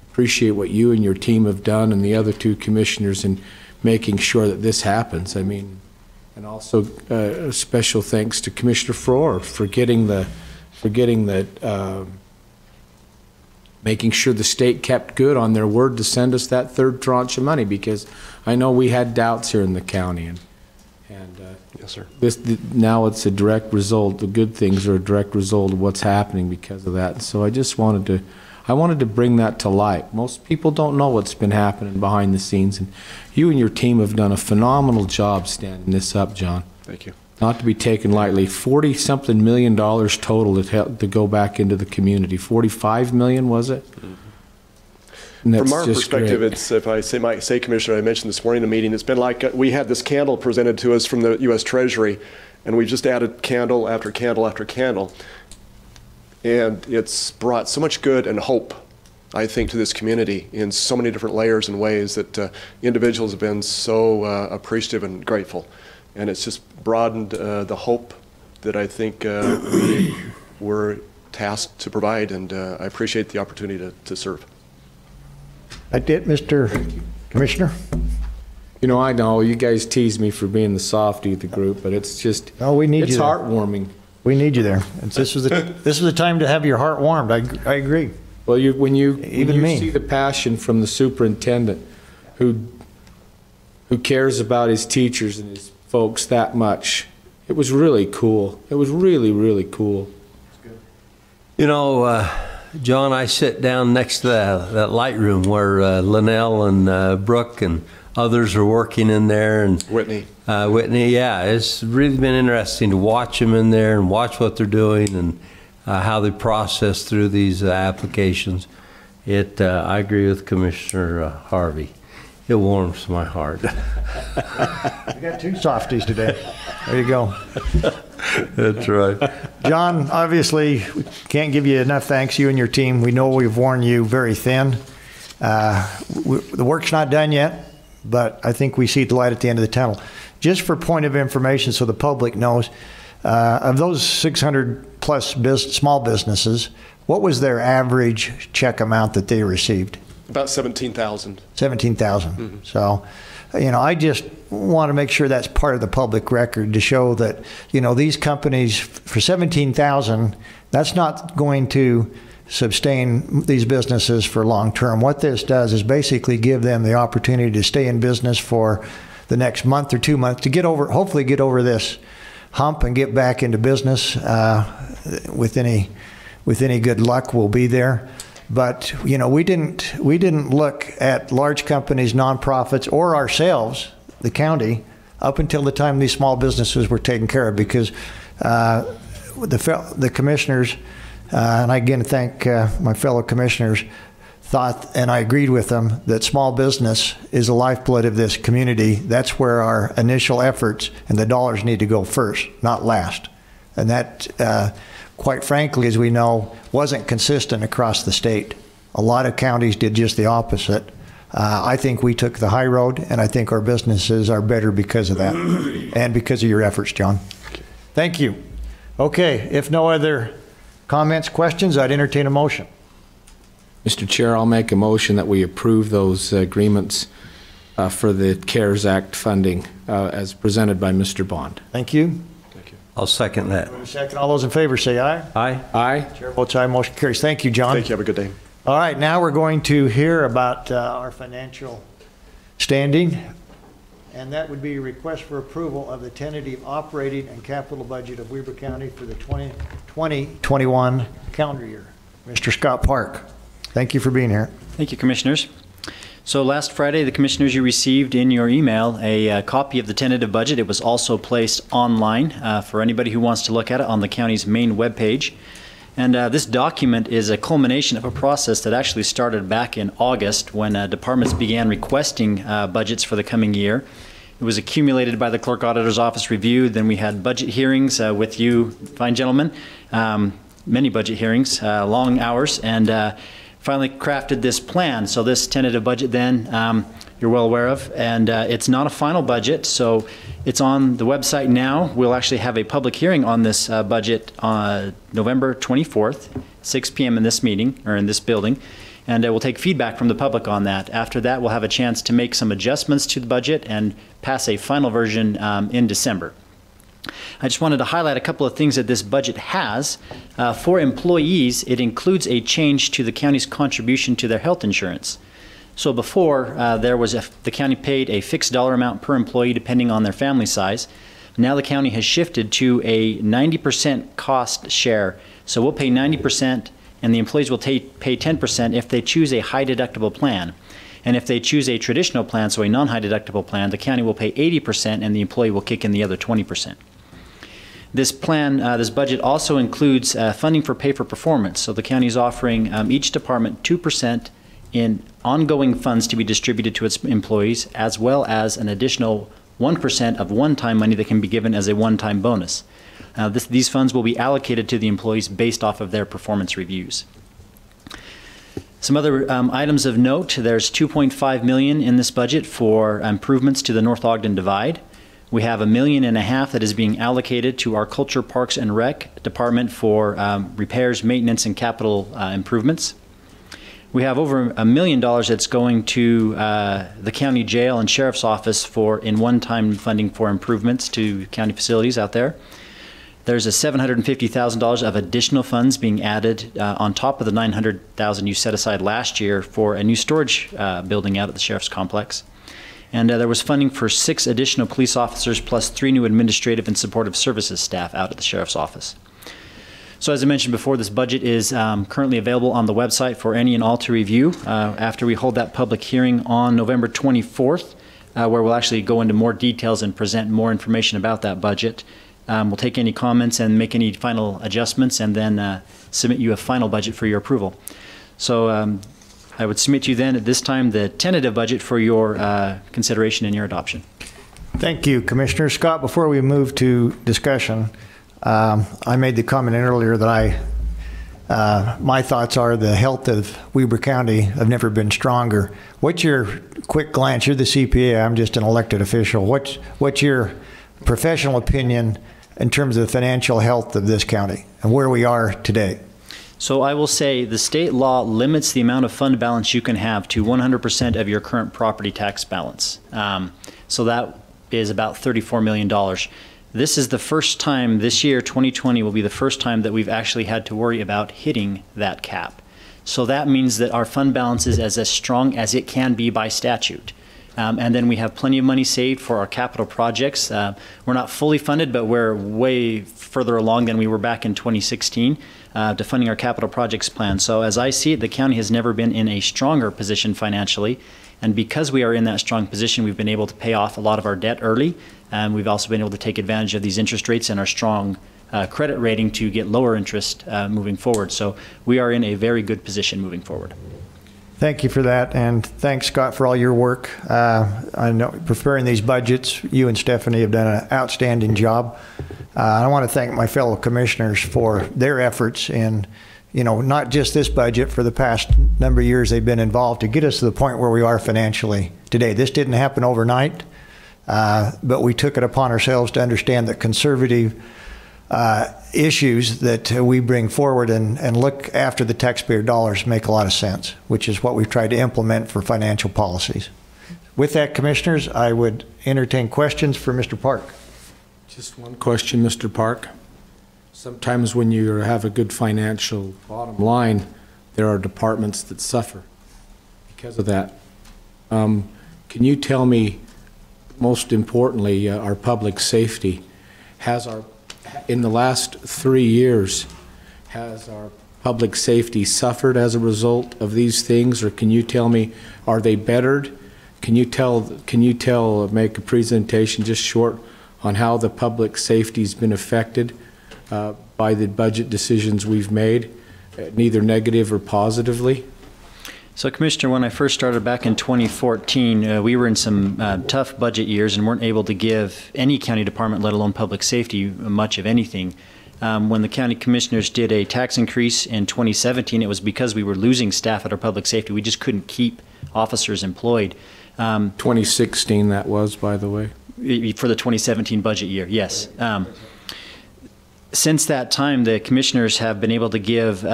appreciate what you and your team have done, and the other two commissioners, in making sure that this happens. I mean, and also a special thanks to Commissioner Frohr for making sure the state kept good on their word to send us that third tranche of money, because I know we had doubts here in the county, and yes, sir. Now it's a direct result. The good things are a direct result of what's happening because of that. So I just wanted to bring that to light. Most people don't know what's been happening behind the scenes, and you and your team have done a phenomenal job standing this up, John. Thank you. Not to be taken lightly. $40-something million total to go back into the community. 45 million, was it? Mm-hmm. From our perspective, great. It's, if I might say, Commissioner, I mentioned this morning in the meeting, it's been like we had this candle presented to us from the U.S. Treasury, and we just added candle after candle after candle. And it's brought so much good and hope, I think, to this community in so many different layers and ways that individuals have been so appreciative and grateful. And it's just broadened the hope that I think we were tasked to provide, and I appreciate the opportunity to serve. That's it, Mr. Commissioner. You know, I know you guys tease me for being the softy of the group, but it's just, we need it's you heartwarming. We need you there. This was the time to have your heart warmed. I agree. Well, when you see the passion from the superintendent, who cares about his teachers and his folks that much, it was really cool. It was really, really cool. You know, John, I sit down next to that light room where Linnell and Brooke and others are working in there, and Whitney, yeah, it's really been interesting to watch them in there and watch what they're doing and how they process through these applications. I agree with Commissioner Harvey. It warms my heart. We got two softies today. There you go. That's right. John, obviously, we can't give you enough thanks, you and your team. We know we've worn you very thin. The work's not done yet, but I think we see the light at the end of the tunnel. Just for point of information so the public knows, of those 600 plus small businesses, what was their average check amount that they received? About 17,000. 17,000. Mm-hmm. So, you know, I just want to make sure that's part of the public record to show that, you know, these companies for 17,000, that's not going to sustain these businesses for long term. What this does is basically give them the opportunity to stay in business for the next month or 2 months to hopefully get over this hump and get back into business. With any good luck, we'll be there. But, you know, we didn't look at large companies, nonprofits, or ourselves, the county, up until the time these small businesses were taken care of, because the commissioners, and I again thank my fellow commissioners, thought, and I agreed with them, that small business is the lifeblood of this community. That's where our initial efforts and the dollars need to go first, not last. And that, quite frankly, as we know, wasn't consistent across the state. A lot of counties did just the opposite. I think we took the high road, and I think our businesses are better because of that and because of your efforts, John. Thank you. Okay, if no other comments, questions, I'd entertain a motion. Mr. Chair, I'll make a motion that we approve those agreements for the CARES Act funding as presented by Mr. Bond. Thank you. I'll second that. Second, all those in favor say aye. Aye. Aye. Chair votes aye, motion carries. Thank you, John. Thank you. Have a good day. All right, now we're going to hear about our financial standing, and that would be a request for approval of the tentative operating and capital budget of Weber County for the 2020-21 calendar year. Mr. Scott Park, thank you for being here. Thank you, Commissioners. So last Friday, the Commissioners, you received in your email a copy of the tentative budget. It was also placed online for anybody who wants to look at it on the county's main webpage. And this document is a culmination of a process that actually started back in August when departments began requesting budgets for the coming year. It was accumulated by the Clerk Auditor's Office, reviewed, then we had budget hearings with you fine gentlemen, many budget hearings, long hours, and finally crafted this plan. So this tentative budget then, you're well aware of, and it's not a final budget, so it's on the website now. We'll actually have a public hearing on this budget on November 24th, 6 p.m. in this meeting, or in this building, and we'll take feedback from the public on that. After that, we'll have a chance to make some adjustments to the budget and pass a final version in December. I just wanted to highlight a couple of things that this budget has. For employees, it includes a change to the county's contribution to their health insurance. So before, the county paid a fixed dollar amount per employee depending on their family size. Now the county has shifted to a 90% cost share. So we'll pay 90% and the employees will pay 10% if they choose a high deductible plan. And if they choose a traditional plan, so a non-high deductible plan, the county will pay 80% and the employee will kick in the other 20%. This plan, this budget also includes funding for pay for performance. So the county is offering each department 2% in ongoing funds to be distributed to its employees, as well as an additional 1% of one-time money that can be given as a one-time bonus. These funds will be allocated to the employees based off of their performance reviews. Some other items of note: there's $2.5 million in this budget for improvements to the North Ogden Divide. We have $1.5 million that is being allocated to our Culture, Parks, and Rec department for repairs, maintenance, and capital improvements. We have over $1 million that's going to the county jail and sheriff's office in one-time funding for improvements to county facilities out there. There's a $750,000 of additional funds being added on top of the $900,000 you set aside last year for a new storage building out at the sheriff's complex. And there was funding for 6 additional police officers plus 3 new administrative and supportive services staff out at the sheriff's office. So as I mentioned before, this budget is currently available on the website for any and all to review after we hold that public hearing on November 24th, where we'll actually go into more details and present more information about that budget. We'll take any comments and make any final adjustments and then submit you a final budget for your approval. So I would submit to you then at this time the tentative budget for your consideration and your adoption. Thank you, Commissioner Scott. Before we move to discussion, I made the comment earlier that my thoughts are the health of Weber County have never been stronger. What's your quick glance? You're the CPA. I'm just an elected official. What's your professional opinion in terms of the financial health of this county and where we are today? So I will say the state law limits the amount of fund balance you can have to 100% of your current property tax balance. So that is about $34 million. This is the first time this year, 2020, will be the first time that we've actually had to worry about hitting that cap. So that means that our fund balance is as strong as it can be by statute. And then we have plenty of money saved for our capital projects. We're not fully funded, but we're way further along than we were back in 2016 to funding our capital projects plan. So as I see it, the county has never been in a stronger position financially. And because we are in that strong position, we've been able to pay off a lot of our debt early. And we've also been able to take advantage of these interest rates and our strong credit rating to get lower interest moving forward. So we are in a very good position moving forward. Thank you for that, and thanks, Scott, for all your work. I know preparing these budgets, you and Stephanie have done an outstanding job. I want to thank my fellow commissioners for their efforts in, not just this budget, for the past number of years they've been involved to get us to the point where we are financially today. This didn't happen overnight, but we took it upon ourselves to understand that conservative issues that we bring forward and look after the taxpayer dollars make a lot of sense, which is what we've tried to implement for financial policies. With that, Commissioners, I would entertain questions for Mr. Park. Just one question, Mr. Park. Sometimes when you have a good financial bottom line, there are departments that suffer because of that. Can you tell me, most importantly, our public safety, in the last 3 years, has our public safety suffered as a result of these things, or can you tell me, are they bettered? Can you make a presentation just short on how the public safety's been affected by the budget decisions we've made, neither negative or positively? So, Commissioner, when I first started back in 2014, we were in some tough budget years and weren't able to give any county department, let alone public safety, much of anything. When the county commissioners did a tax increase in 2017, it was because we were losing staff at our public safety. We just couldn't keep officers employed. 2016 that was, by the way. For the 2017 budget year, yes. Since that time, the commissioners have been able to give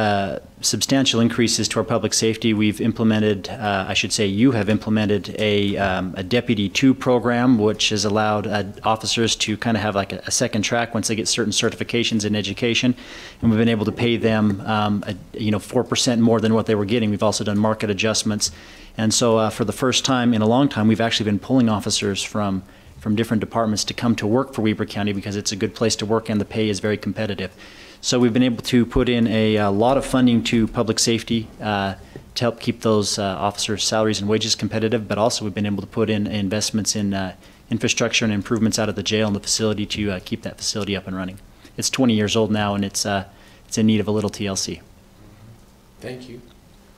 substantial increases to our public safety. We've implemented, I should say you have implemented a Deputy 2 program, which has allowed officers to kind of have like a second track once they get certain certifications in education. And we've been able to pay them 4% more than what they were getting. We've also done market adjustments. And so for the first time in a long time, we've actually been pulling officers from different departments to come to work for Weber County because it's a good place to work and the pay is very competitive. So we've been able to put in a lot of funding to public safety to help keep those officers' salaries and wages competitive, but also we've been able to put in investments in infrastructure and improvements out of the jail and the facility to keep that facility up and running. It's 20 years old now and it's in need of a little TLC. Thank you.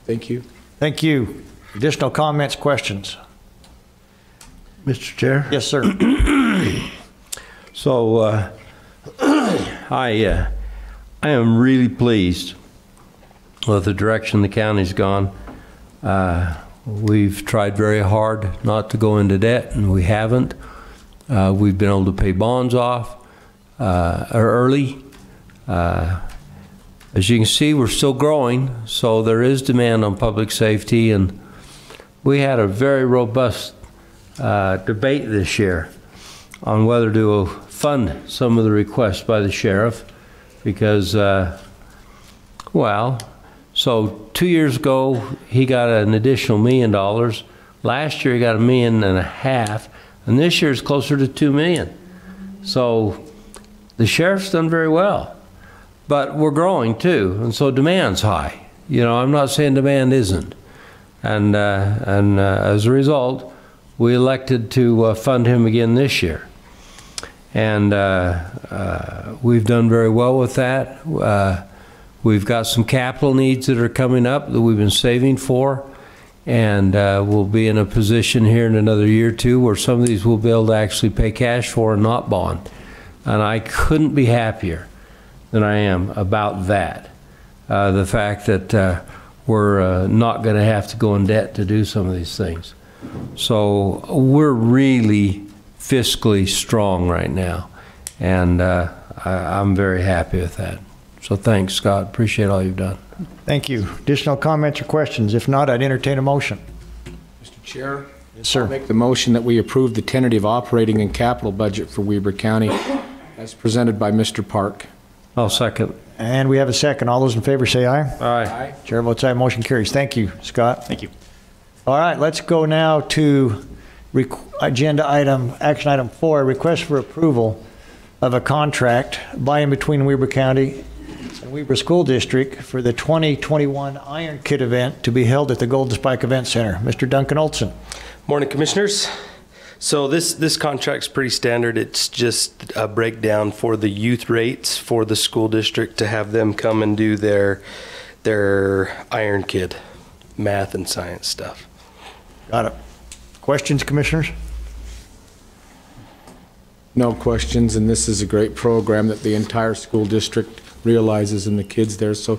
Thank you. Thank you. Additional comments, questions? Mr. Chair? Yes, sir. So I am really pleased with the direction the county's gone. We've tried very hard not to go into debt, and we haven't. We've been able to pay bonds off early. As you can see, we're still growing, so there is demand on public safety, and we had a very robust debate this year on whether to fund some of the requests by the sheriff because, so 2 years ago he got an additional $1 million. Last year he got $1.5 million, and this year it's closer to $2 million. So the sheriff's done very well, but we're growing too, and so demand's high. I'm not saying demand isn't, and as a result, we elected to fund him again this year. And we've done very well with that. We've got some capital needs that are coming up that we've been saving for. And we'll be in a position here in another year or two where some of these we'll be able to actually pay cash for and not bond. And I couldn't be happier than I am about that. The fact that we're not going to have to go in debt to do some of these things. So we're really fiscally strong right now, and I'm very happy with that. So thanks, Scott. Appreciate all you've done. Thank you. Additional comments or questions? If not, I'd entertain a motion. Mr. Chair? Yes, sir. I'll make the motion that we approve the tentative operating and capital budget for Weber County as presented by Mr. Park. I'll second. And we have a second. All those in favor say aye. Aye. Chair votes aye. Motion carries. Thank you, Scott. Thank you. All right, let's go now to action item 4, request for approval of a contract by and between Weber County and Weber School District for the 2021 Iron Kit event to be held at the Golden Spike Event Center. Mr. Duncan Olson. Morning, Commissioners. So this contract's pretty standard. It's just a breakdown for the youth rates for the school district to have them come and do their Iron Kid math and science stuff. Got it. Questions, commissioners? No questions, and this is a great program that the entire school district realizes and the kids there. So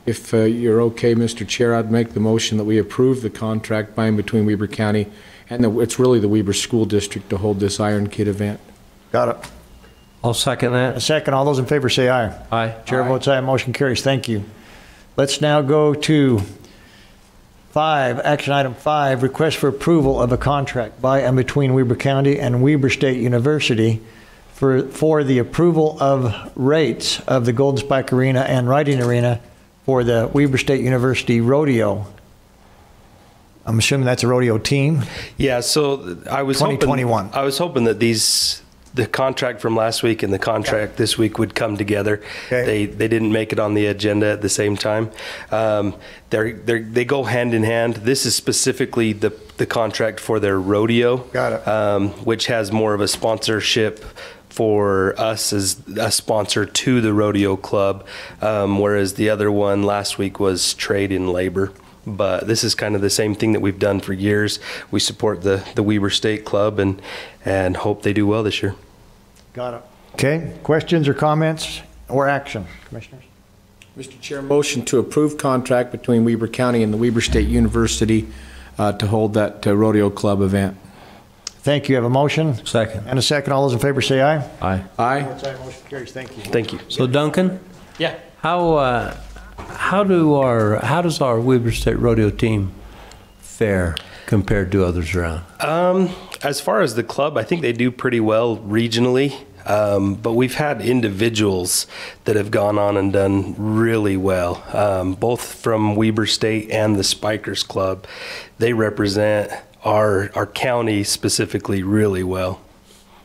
if you're okay, Mr. Chair, I'd make the motion that we approve the contract by and between Weber County and it's really the Weber School District to hold this Iron Kid event. Got it. I'll second that. A second. All those in favor say aye. Aye. Chair votes aye. Motion carries. Thank you. Let's now go to action item 5, request for approval of a contract by and between Weber County and Weber State University for the approval of rates of the Golden Spike Arena and Riding Arena for the Weber State University Rodeo. I'm assuming that's a rodeo team? Yeah, so I was 2021. I was hoping that the contract from last week and the contract this week would come together. Okay. They didn't make it on the agenda at the same time. They go hand in hand. This is specifically the contract for their rodeo. Got it. Which has more of a sponsorship for us as a sponsor to the rodeo club, whereas the other one last week was trade in labor. But this is kind of the same thing that we've done for years. We support the Weber State Club and hope they do well this year. Got it. Okay. Questions or comments or action, commissioners? Mr. Chair, motion to approve contract between Weber County and the Weber State University to hold that rodeo club event. Thank you. Have a motion? Second. And a second. All those in favor say aye. Aye. Aye. Motion carries. Thank you. Thank you. So Duncan? Yeah. How does our Weber State Rodeo team fare compared to others around? As far as the club, I think they do pretty well regionally. But we've had individuals that have gone on and done really well, both from Weber State and the Spikers Club. They represent our county specifically really well.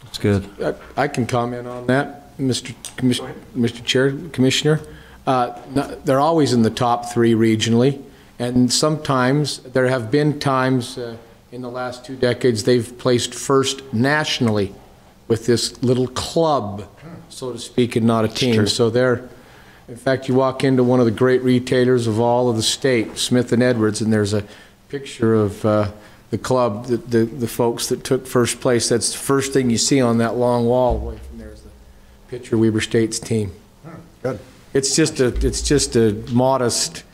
That's good. I can comment on that, Mr. Chair, Commissioner. They're always in the top 3 regionally, and sometimes there have been times in the last 2 decades they've placed first nationally with this little club, so to speak, and not a team. So they're, in fact, you walk into one of the great retailers of all of the state, Smith & Edwards, and there's a picture of the club, the folks that took first place. That's the first thing you see on that long wall away from there is the picture of Weber State's team. Good. It's just a modest,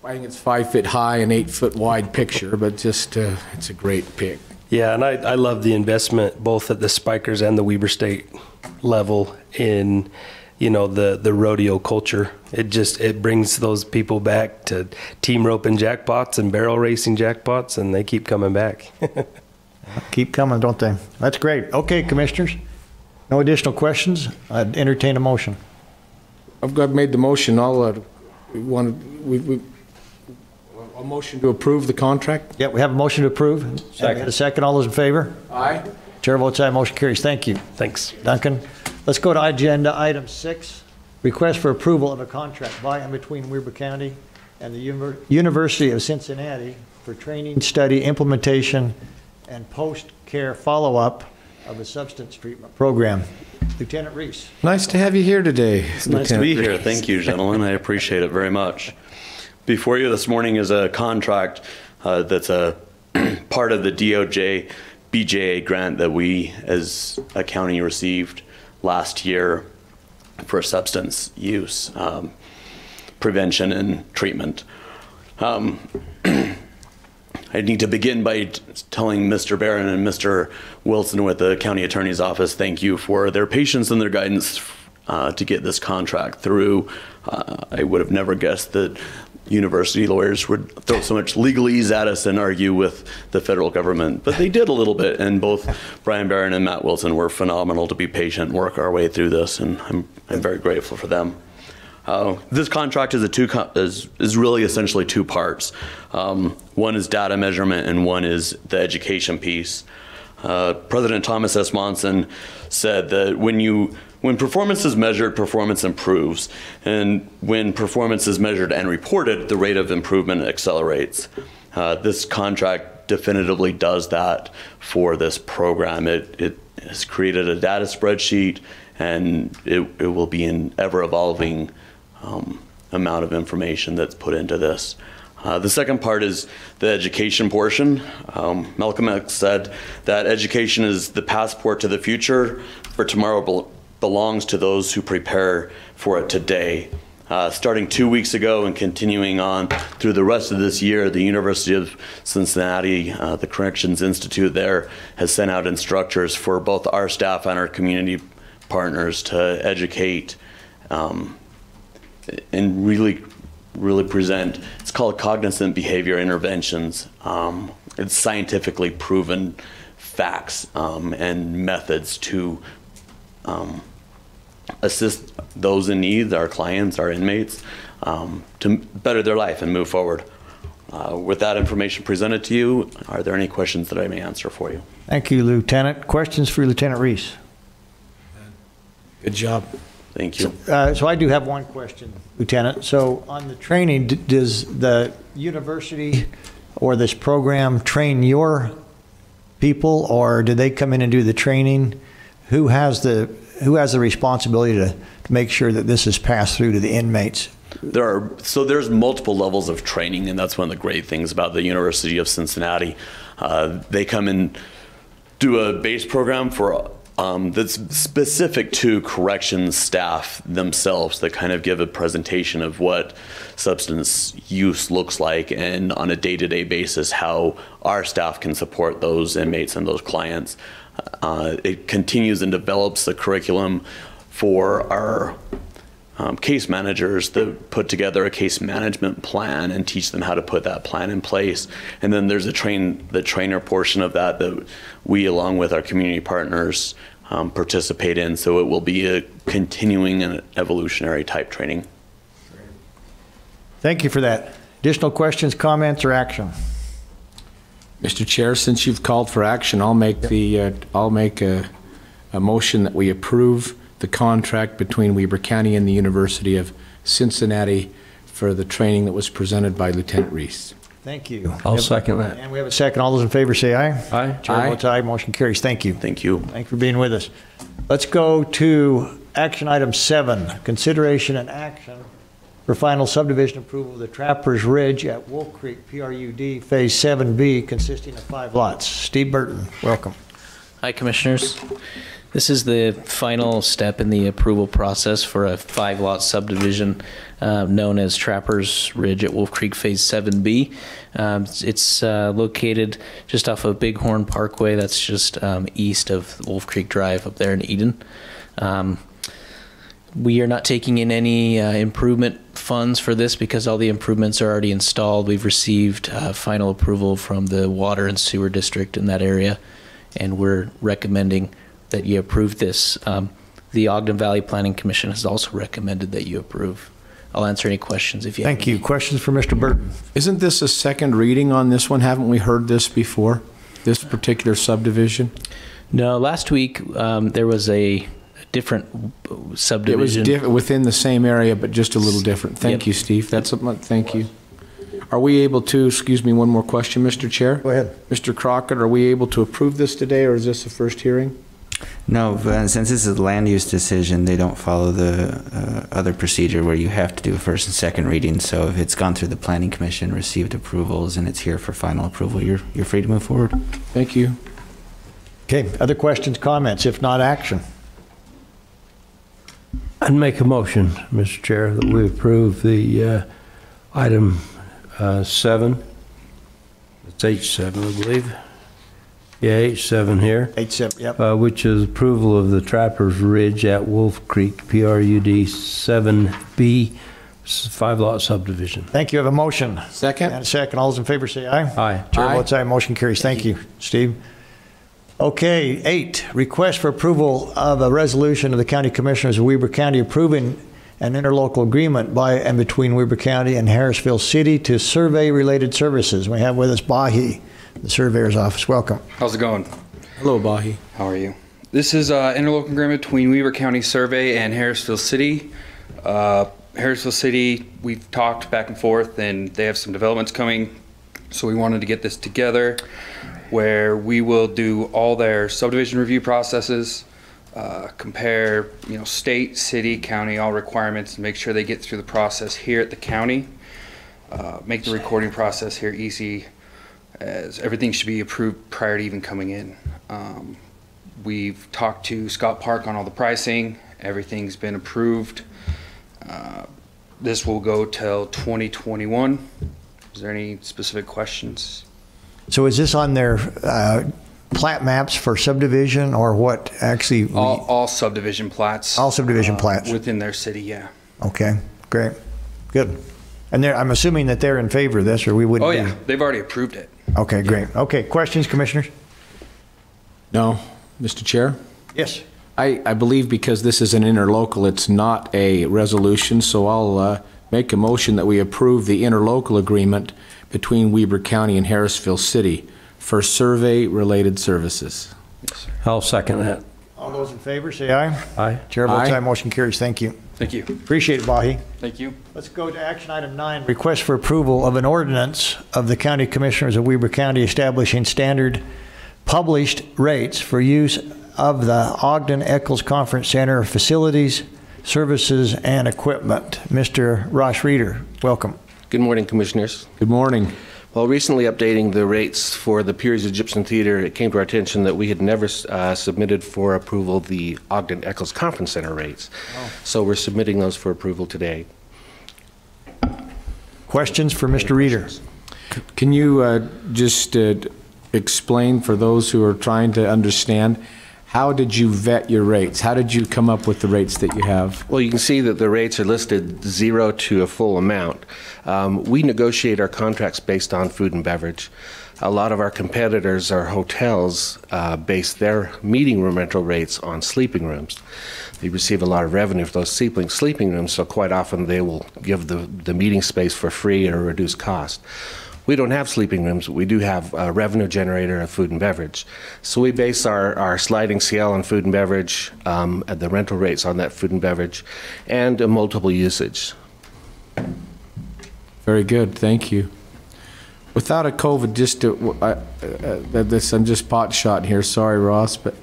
I think it's 5 foot high and 8 foot wide picture, but just it's a great pic. Yeah, and I love the investment both at the Spikers and the Weber State level in, the rodeo culture. It brings those people back to team roping jackpots and barrel racing jackpots, and they keep coming back. Keep coming, don't they? That's great. Okay, commissioners. No additional questions. I'd entertain a motion. I've made the motion. A motion to approve the contract? Yeah, we have a motion to approve. Second. A second. All those in favor? Aye. Chair votes aye. Motion carries. Thank you. Thanks. Duncan. Let's go to agenda item 6, request for approval of a contract by and between Weber County and the University of Cincinnati for training, study, implementation, and post-care follow-up of a substance treatment program. Lieutenant Reese. Nice to have you here today. It's nice to be here. Thank you, gentlemen. I appreciate it very much. Before you this morning is a contract that's a part of the DOJ BJA grant that we as a county received last year for substance use prevention and treatment. I need to begin by telling Mr. Barron and Mr. Wilson with the County Attorney's Office, thank you for their patience and their guidance to get this contract through. I would have never guessed that university lawyers would throw so much legalese at us and argue with the federal government, but they did a little bit, and both Brian Barron and Matt Wilson were phenomenal to be patient and work our way through this, and I'm very grateful for them. This contract is really essentially 2 parts. One is data measurement and one is the education piece. President Thomas S. Monson said that when performance is measured, performance improves. And when performance is measured and reported, the rate of improvement accelerates. This contract definitively does that for this program. It has created a data spreadsheet, and it will be an ever-evolving amount of information that's put into this. The second part is the education portion. Malcolm X said that education is the passport to the future, for tomorrow belongs to those who prepare for it today. Starting 2 weeks ago and continuing on through the rest of this year, the University of Cincinnati, the Corrections Institute there, has sent out instructors for both our staff and our community partners to educate and really present. It's called cognizant behavior interventions. It's scientifically proven facts and methods to assist those in need, our clients, our inmates, to better their life and move forward. With that information presented to you, are there any questions that I may answer for you? Thank you, Lieutenant. Questions for Lieutenant Reese? Good job. Thank you. So I do have one question, Lieutenant. So on the training, does the university or this program train your people, or do they come in and do the training? Who has the responsibility to make sure that this is passed through to the inmates? There's multiple levels of training, and that's one of the great things about the University of Cincinnati. They come and do a base program for that's specific to corrections staff themselves, that kind of give a presentation of what substance use looks like, and on a day-to-day basis how our staff can support those inmates and those clients. It continues and develops the curriculum for our case managers to put together a case management plan and teach them how to put that plan in place. And then there's the trainer portion of that we, along with our community partners, participate in. So it will be a continuing and evolutionary type training. Thank you for that. Additional questions, comments, or action? Mr. Chair, since you've called for action, I'll make a motion that we approve the contract between Weber County and the University of Cincinnati for the training that was presented by Lieutenant Reese. Thank you. I'll second that. And we have a second. All those in favor say aye. Aye. Chair votes aye. Motion carries. Thank you. Thank you. Thanks for being with us. Let's go to action item 7, consideration and action for final subdivision approval of the Trappers Ridge at Wolf Creek PRUD Phase 7B, consisting of 5 lots. Steve Burton, welcome. Hi, Commissioners. This is the final step in the approval process for a 5-lot subdivision known as Trappers Ridge at Wolf Creek Phase 7B. It's located just off of Bighorn Parkway. That's just east of Wolf Creek Drive up there in Eden. We are not taking in any improvement funds for this because all the improvements are already installed. We've received final approval from the Water and Sewer District in that area, and we're recommending that you approve this. The Ogden Valley Planning Commission has also recommended that you approve. I'll answer any questions if you have. Thank you. Questions for Mr. Burton? Isn't this a second reading on this one? Haven't we heard this before, this particular subdivision? No, last week there was a different subdivision. It was within the same area, but just a little different. Thank you, Steve. Thank you. Are we able to, excuse me, one more question, Mr. Chair? Go ahead. Mr. Crockett, are we able to approve this today, or is this the first hearing? No, since this is a land use decision, they don't follow the other procedure where you have to do a first and second reading. So if it's gone through the Planning Commission, received approvals, and it's here for final approval, you're free to move forward. Thank you. Okay, other questions, comments? If not, action. I'd make a motion, Mr. Chair, that we approve the item 7. It's H7, I believe. Yeah, H7 here. H7, yep. Which is approval of the Trappers Ridge at Wolf Creek PRUD 7B 5-lot subdivision. Thank you. I have a motion. Second. And a second. All those in favor say aye. Aye. Chair votes aye. Motion carries. Thank you, Steve. Okay, 8, request for approval of a resolution of the County Commissioners of Weber County approving an interlocal agreement by and between Weber County and Harrisville City to survey related services. We have with us Bahi, the surveyor's office. Welcome. How's it going? Hello, Bahi. How are you? This is an interlocal agreement between Weber County Survey and Harrisville City. Harrisville City, we've talked back and forth, and they have some developments coming, so we wanted to get this together where we will do all their subdivision review processes, compare, state, city, county, all requirements, and make sure they get through the process here at the county. make the recording process here easy, as everything should be approved prior to even coming in. We've talked to Scott Park on all the pricing. Everything's been approved. This will go till 2021. Is there any specific questions? So is this on their plat maps for subdivision, or what actually? All subdivision plats. All subdivision plats. Within their city, yeah. Okay, great. Good. And I'm assuming that they're in favor of this, or we wouldn't Oh, yeah. They've already approved it. Okay, great. Okay, questions, commissioners? No. Mr. Chair? Yes. I believe because this is an interlocal, it's not a resolution, so I'll make a motion that we approve the interlocal agreement between Weber County and Harrisville City for survey-related services. Yes, I'll second that. All those in favor, say aye. Aye. Chair votes Aye. aye. Motion carries. Thank you. Thank you. Appreciate it, Bahi. Thank you. Let's go to action item 9, request for approval of an ordinance of the County Commissioners of Weber County establishing standard published rates for use of the Ogden-Eccles Conference Center facilities, services, and equipment. Mr. Ross Reeder, welcome. Good morning, Commissioners. Good morning. While recently updating the rates for the Piers Egyptian Theater, it came to our attention that we had never submitted for approval the Ogden-Eccles Conference Center rates. So we're submitting those for approval today. Questions for Mr. Reeder? Can you just explain for those who are trying to understand, how did you vet your rates? How did you come up with the rates that you have? Well, you can see that the rates are listed 0 to a full amount. We negotiate our contracts based on food and beverage. A lot of our competitors are hotels base their meeting room rental rates on sleeping rooms. They receive a lot of revenue for those sleeping rooms, so quite often they will give the meeting space for free at a reduced cost. We don't have sleeping rooms, but we do have a revenue generator of food and beverage. So we base our sliding scale on food and beverage, at the rental rates on that food and beverage, and a multiple usage. Very good, thank you. Without a COVID, I'm just pot shot here, sorry Ross, but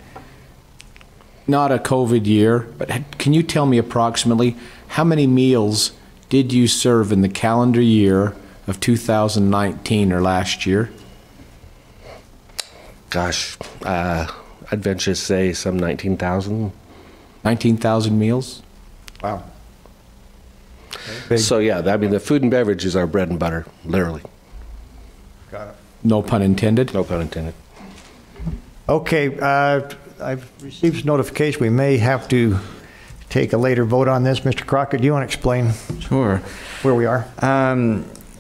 not a COVID year, but can you tell me approximately how many meals did you serve in the calendar year of 2019 or last year? Gosh, I'd venture to say some 19,000. 19,000 meals? Wow. So yeah, I mean the food and beverage is our bread and butter, literally. Got it. No pun intended? No pun intended. Okay, I've received notification we may have to take a later vote on this. Mr. Crockett, do you want to explain where we are?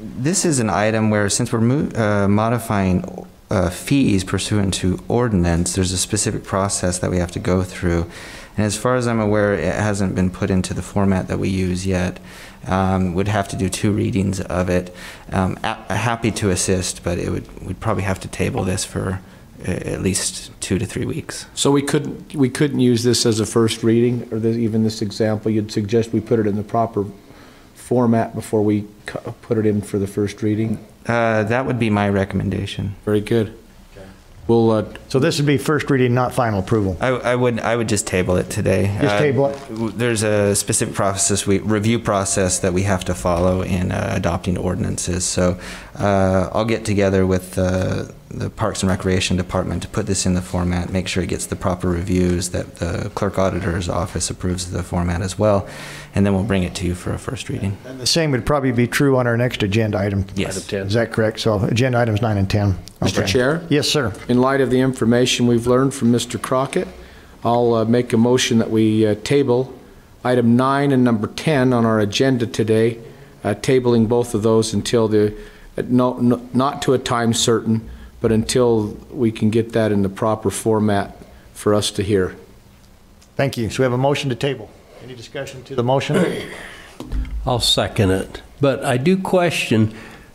This is an item where, since we're modifying fees pursuant to ordinance, there's a specific process that we have to go through. And as far as I'm aware, it hasn't been put into the format that we use yet. Would have to do 2 readings of it. Happy to assist, but we'd probably have to table this for at least 2 to 3 weeks. So we couldn't use this as a first reading, or even this example. You'd suggest we put it in the proper format before we put it in for the first reading? That would be my recommendation. Very good. We'll, so this would be first reading, not final approval? I would just table it today. Just table it? There's a specific review process that we have to follow in adopting ordinances. So I'll get together with the Parks and Recreation Department to put this in the format, make sure it gets the proper reviews, that the Clerk Auditor's Office approves of the format as well, and then we'll bring it to you for a first reading. And the same would probably be true on our next agenda item. Yes. Item 10. Is that correct? So agenda items 9 and 10. Mr. Chair? Yes, sir. In light of the information we've learned from Mr. Crockett, I'll make a motion that we table item 9 and number 10 on our agenda today, tabling both of those until not to a time certain, but until we can get that in the proper format for us to hear. Thank you. So we have a motion to table. Any discussion to the motion? I'll second it. But I do question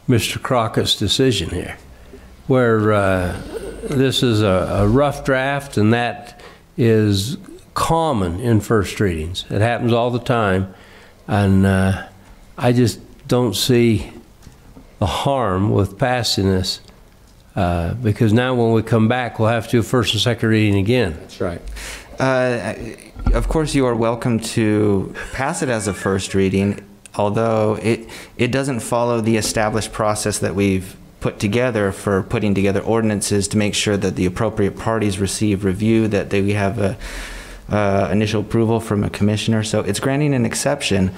Mr. Crockett's decision here, where this is a rough draft, and that is common in first readings. It happens all the time, and I just don't see the harm with passing this, because now when we come back, we'll have to do a first and second reading again. That's right. Of course, you are welcome to pass it as a first reading. although it doesn't follow the established process that we've put together for putting together ordinances to make sure that the appropriate parties receive review, that we have a initial approval from a commissioner. So it's granting an exception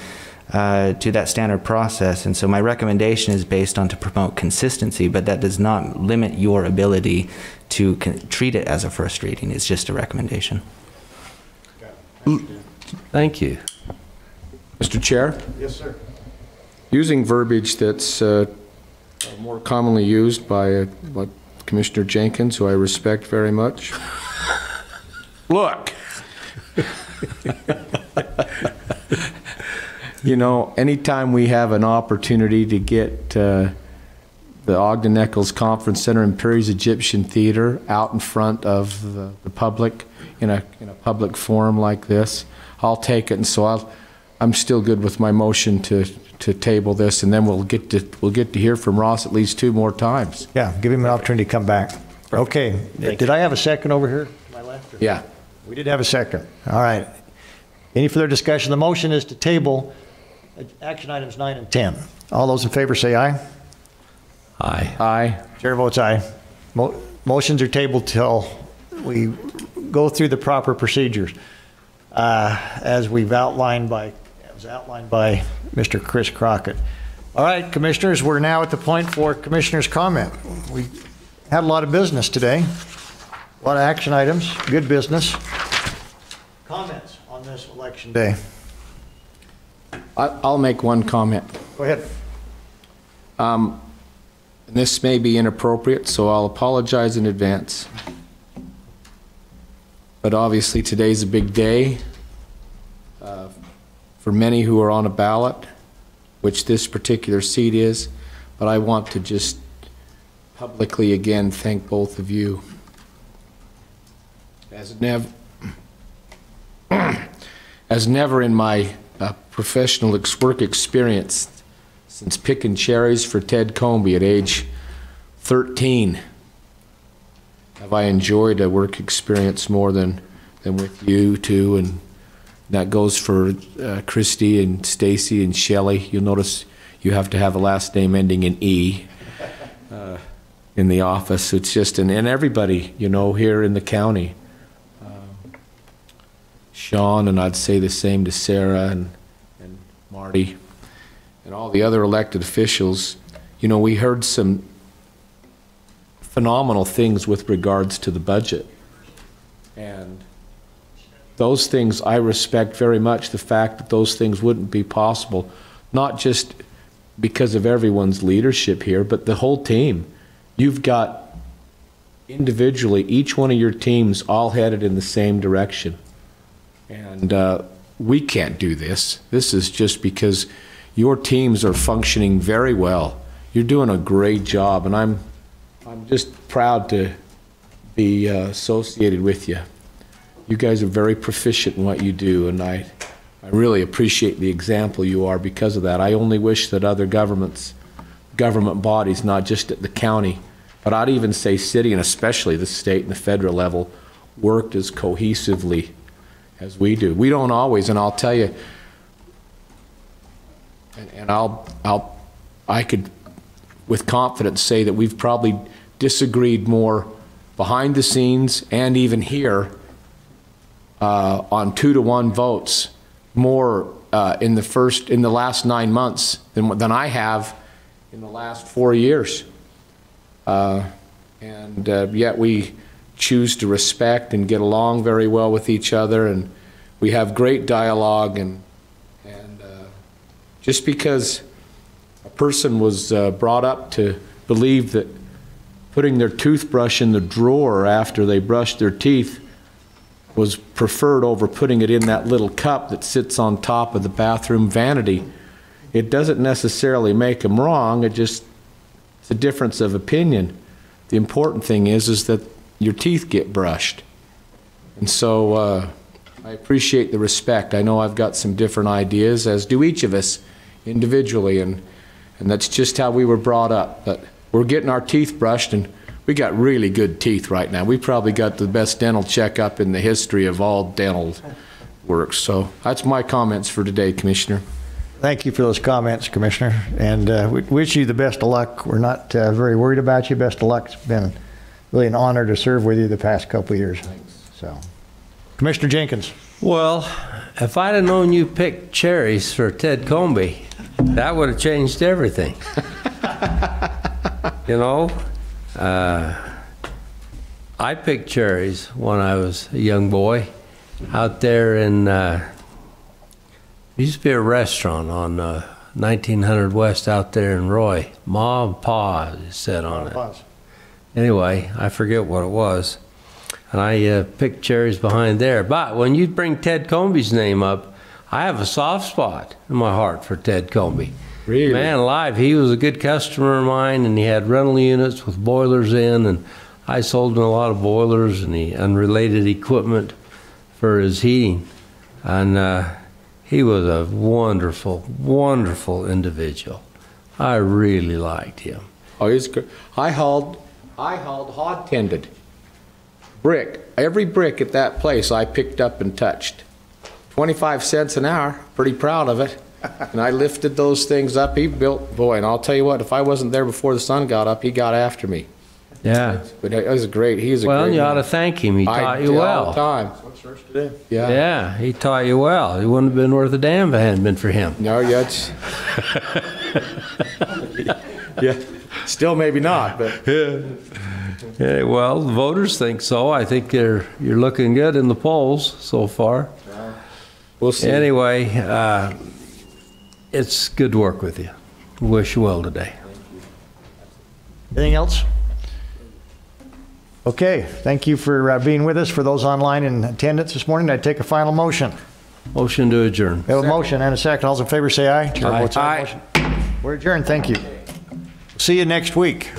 to that standard process. And so my recommendation is based on to promote consistency, but that does not limit your ability to treat it as a first reading. It's just a recommendation. Thank you. Mr. Chair? Yes, sir. Using verbiage that's more commonly used by Commissioner Jenkins, who I respect very much. Look. You know, anytime we have an opportunity to get the Ogden Eccles Conference Center and Perry's Egyptian Theater out in front of the public in a public forum like this, I'll take it. And so I'm still good with my motion to table this, and then we'll get to hear from Ross at least 2 more times. Yeah, give him an opportunity to come back. Okay. Did I have a second over here to my left? Yeah. We did have a second. All right. Any further discussion? The motion is to table action items 9 and 10. All those in favor say aye. Aye. Aye. Chair votes aye. Motions are tabled till we go through the proper procedures as outlined by Mr. Chris Crockett. All right, commissioners, we're now at the point for commissioners' comment. We had a lot of business today, a lot of action items, good business. Comments on this election day? I'll make one comment. Go ahead. This may be inappropriate, so I'll apologize in advance. But obviously today's a big day for many who are on a ballot, which this particular seat is. But I want to just publicly again thank both of you. As never in my professional work experience since picking cherries for Ted Comby at age 13 have I enjoyed a work experience more than with you two, and that goes for Christy and Stacy and Shelley. You'll notice you have to have a last name ending in E in the office. It's just, and everybody, you know, here in the county. Sean, and I'd say the same to Sarah and Marty and all the other elected officials. You know, we heard some phenomenal things with regards to the budget. And those things I respect very much, the fact that those things wouldn't be possible, not just because of everyone's leadership here, but the whole team. You've got individually, each one of your teams all headed in the same direction. And we can't do this. This is just because your teams are functioning very well. You're doing a great job, and I'm just proud to be associated with you. You guys are very proficient in what you do, and I really appreciate the example you are because of that. I only wish that other government bodies, not just at the county, but I'd even say city and especially the state and the federal level, worked as cohesively as we do. We don't always, and I'll tell you, and I could with confidence say that we've probably disagreed more behind the scenes and even here on 2-to-1 votes more in the last 9 months than I have in the last 4 years. And yet we choose to respect and get along very well with each other, and we have great dialogue, and just because a person was brought up to believe that putting their toothbrush in the drawer after they brushed their teeth was preferred over putting it in that little cup that sits on top of the bathroom vanity, it doesn't necessarily make them wrong. It's a difference of opinion. The important thing is that your teeth get brushed. And so I appreciate the respect. I know I've got some different ideas, as do each of us individually, and that's just how we were brought up. But we're getting our teeth brushed, and we got really good teeth right now. We probably got the best dental checkup in the history of all dental work. So that's my comments for today, Commissioner. Thank you for those comments, Commissioner, and we wish you the best of luck. We're not very worried about you. Best of luck. It's been really an honor to serve with you the past couple of years. Thanks. So, Commissioner Jenkins. Well, if I'd have known you picked cherries for Ted Comby, that would have changed everything. You know, I picked cherries when I was a young boy out there in, there used to be a restaurant on 1900 West out there in Roy. Ma and Pa said on it. Anyway, I forget what it was. And I picked cherries behind there. But when you bring Ted Comby's name up, I have a soft spot in my heart for Ted Comby. Really? Man alive, he was a good customer of mine, and he had rental units with boilers in, and I sold him a lot of boilers and unrelated equipment for his heating. And he was a wonderful, wonderful individual. I really liked him. Oh, he's good. I hauled hod tended. Brick. Every brick at that place I picked up and touched. 25 cents an hour. Pretty proud of it. And I lifted those things up. He built, boy, and I'll tell you what, if I wasn't there before the sun got up, he got after me. Yeah. But it was great. He's a great Well, you ought to man. thank him. He taught you well. All the time. Yeah. Yeah, he taught you well. He wouldn't have been worth a damn if it hadn't been for him. No, yet. Yeah. Still maybe not, but. Yeah, well, the voters think so. I think you're looking good in the polls so far. We'll see. Anyway, it's good to work with you. Wish you well today. Anything else? Okay, thank you for being with us. For those online in attendance this morning, I take a final motion. Motion to adjourn. We have a motion and a second. All those in favor say aye. Chair Aye. votes aye. Motion. We're adjourned. Thank you. See you next week.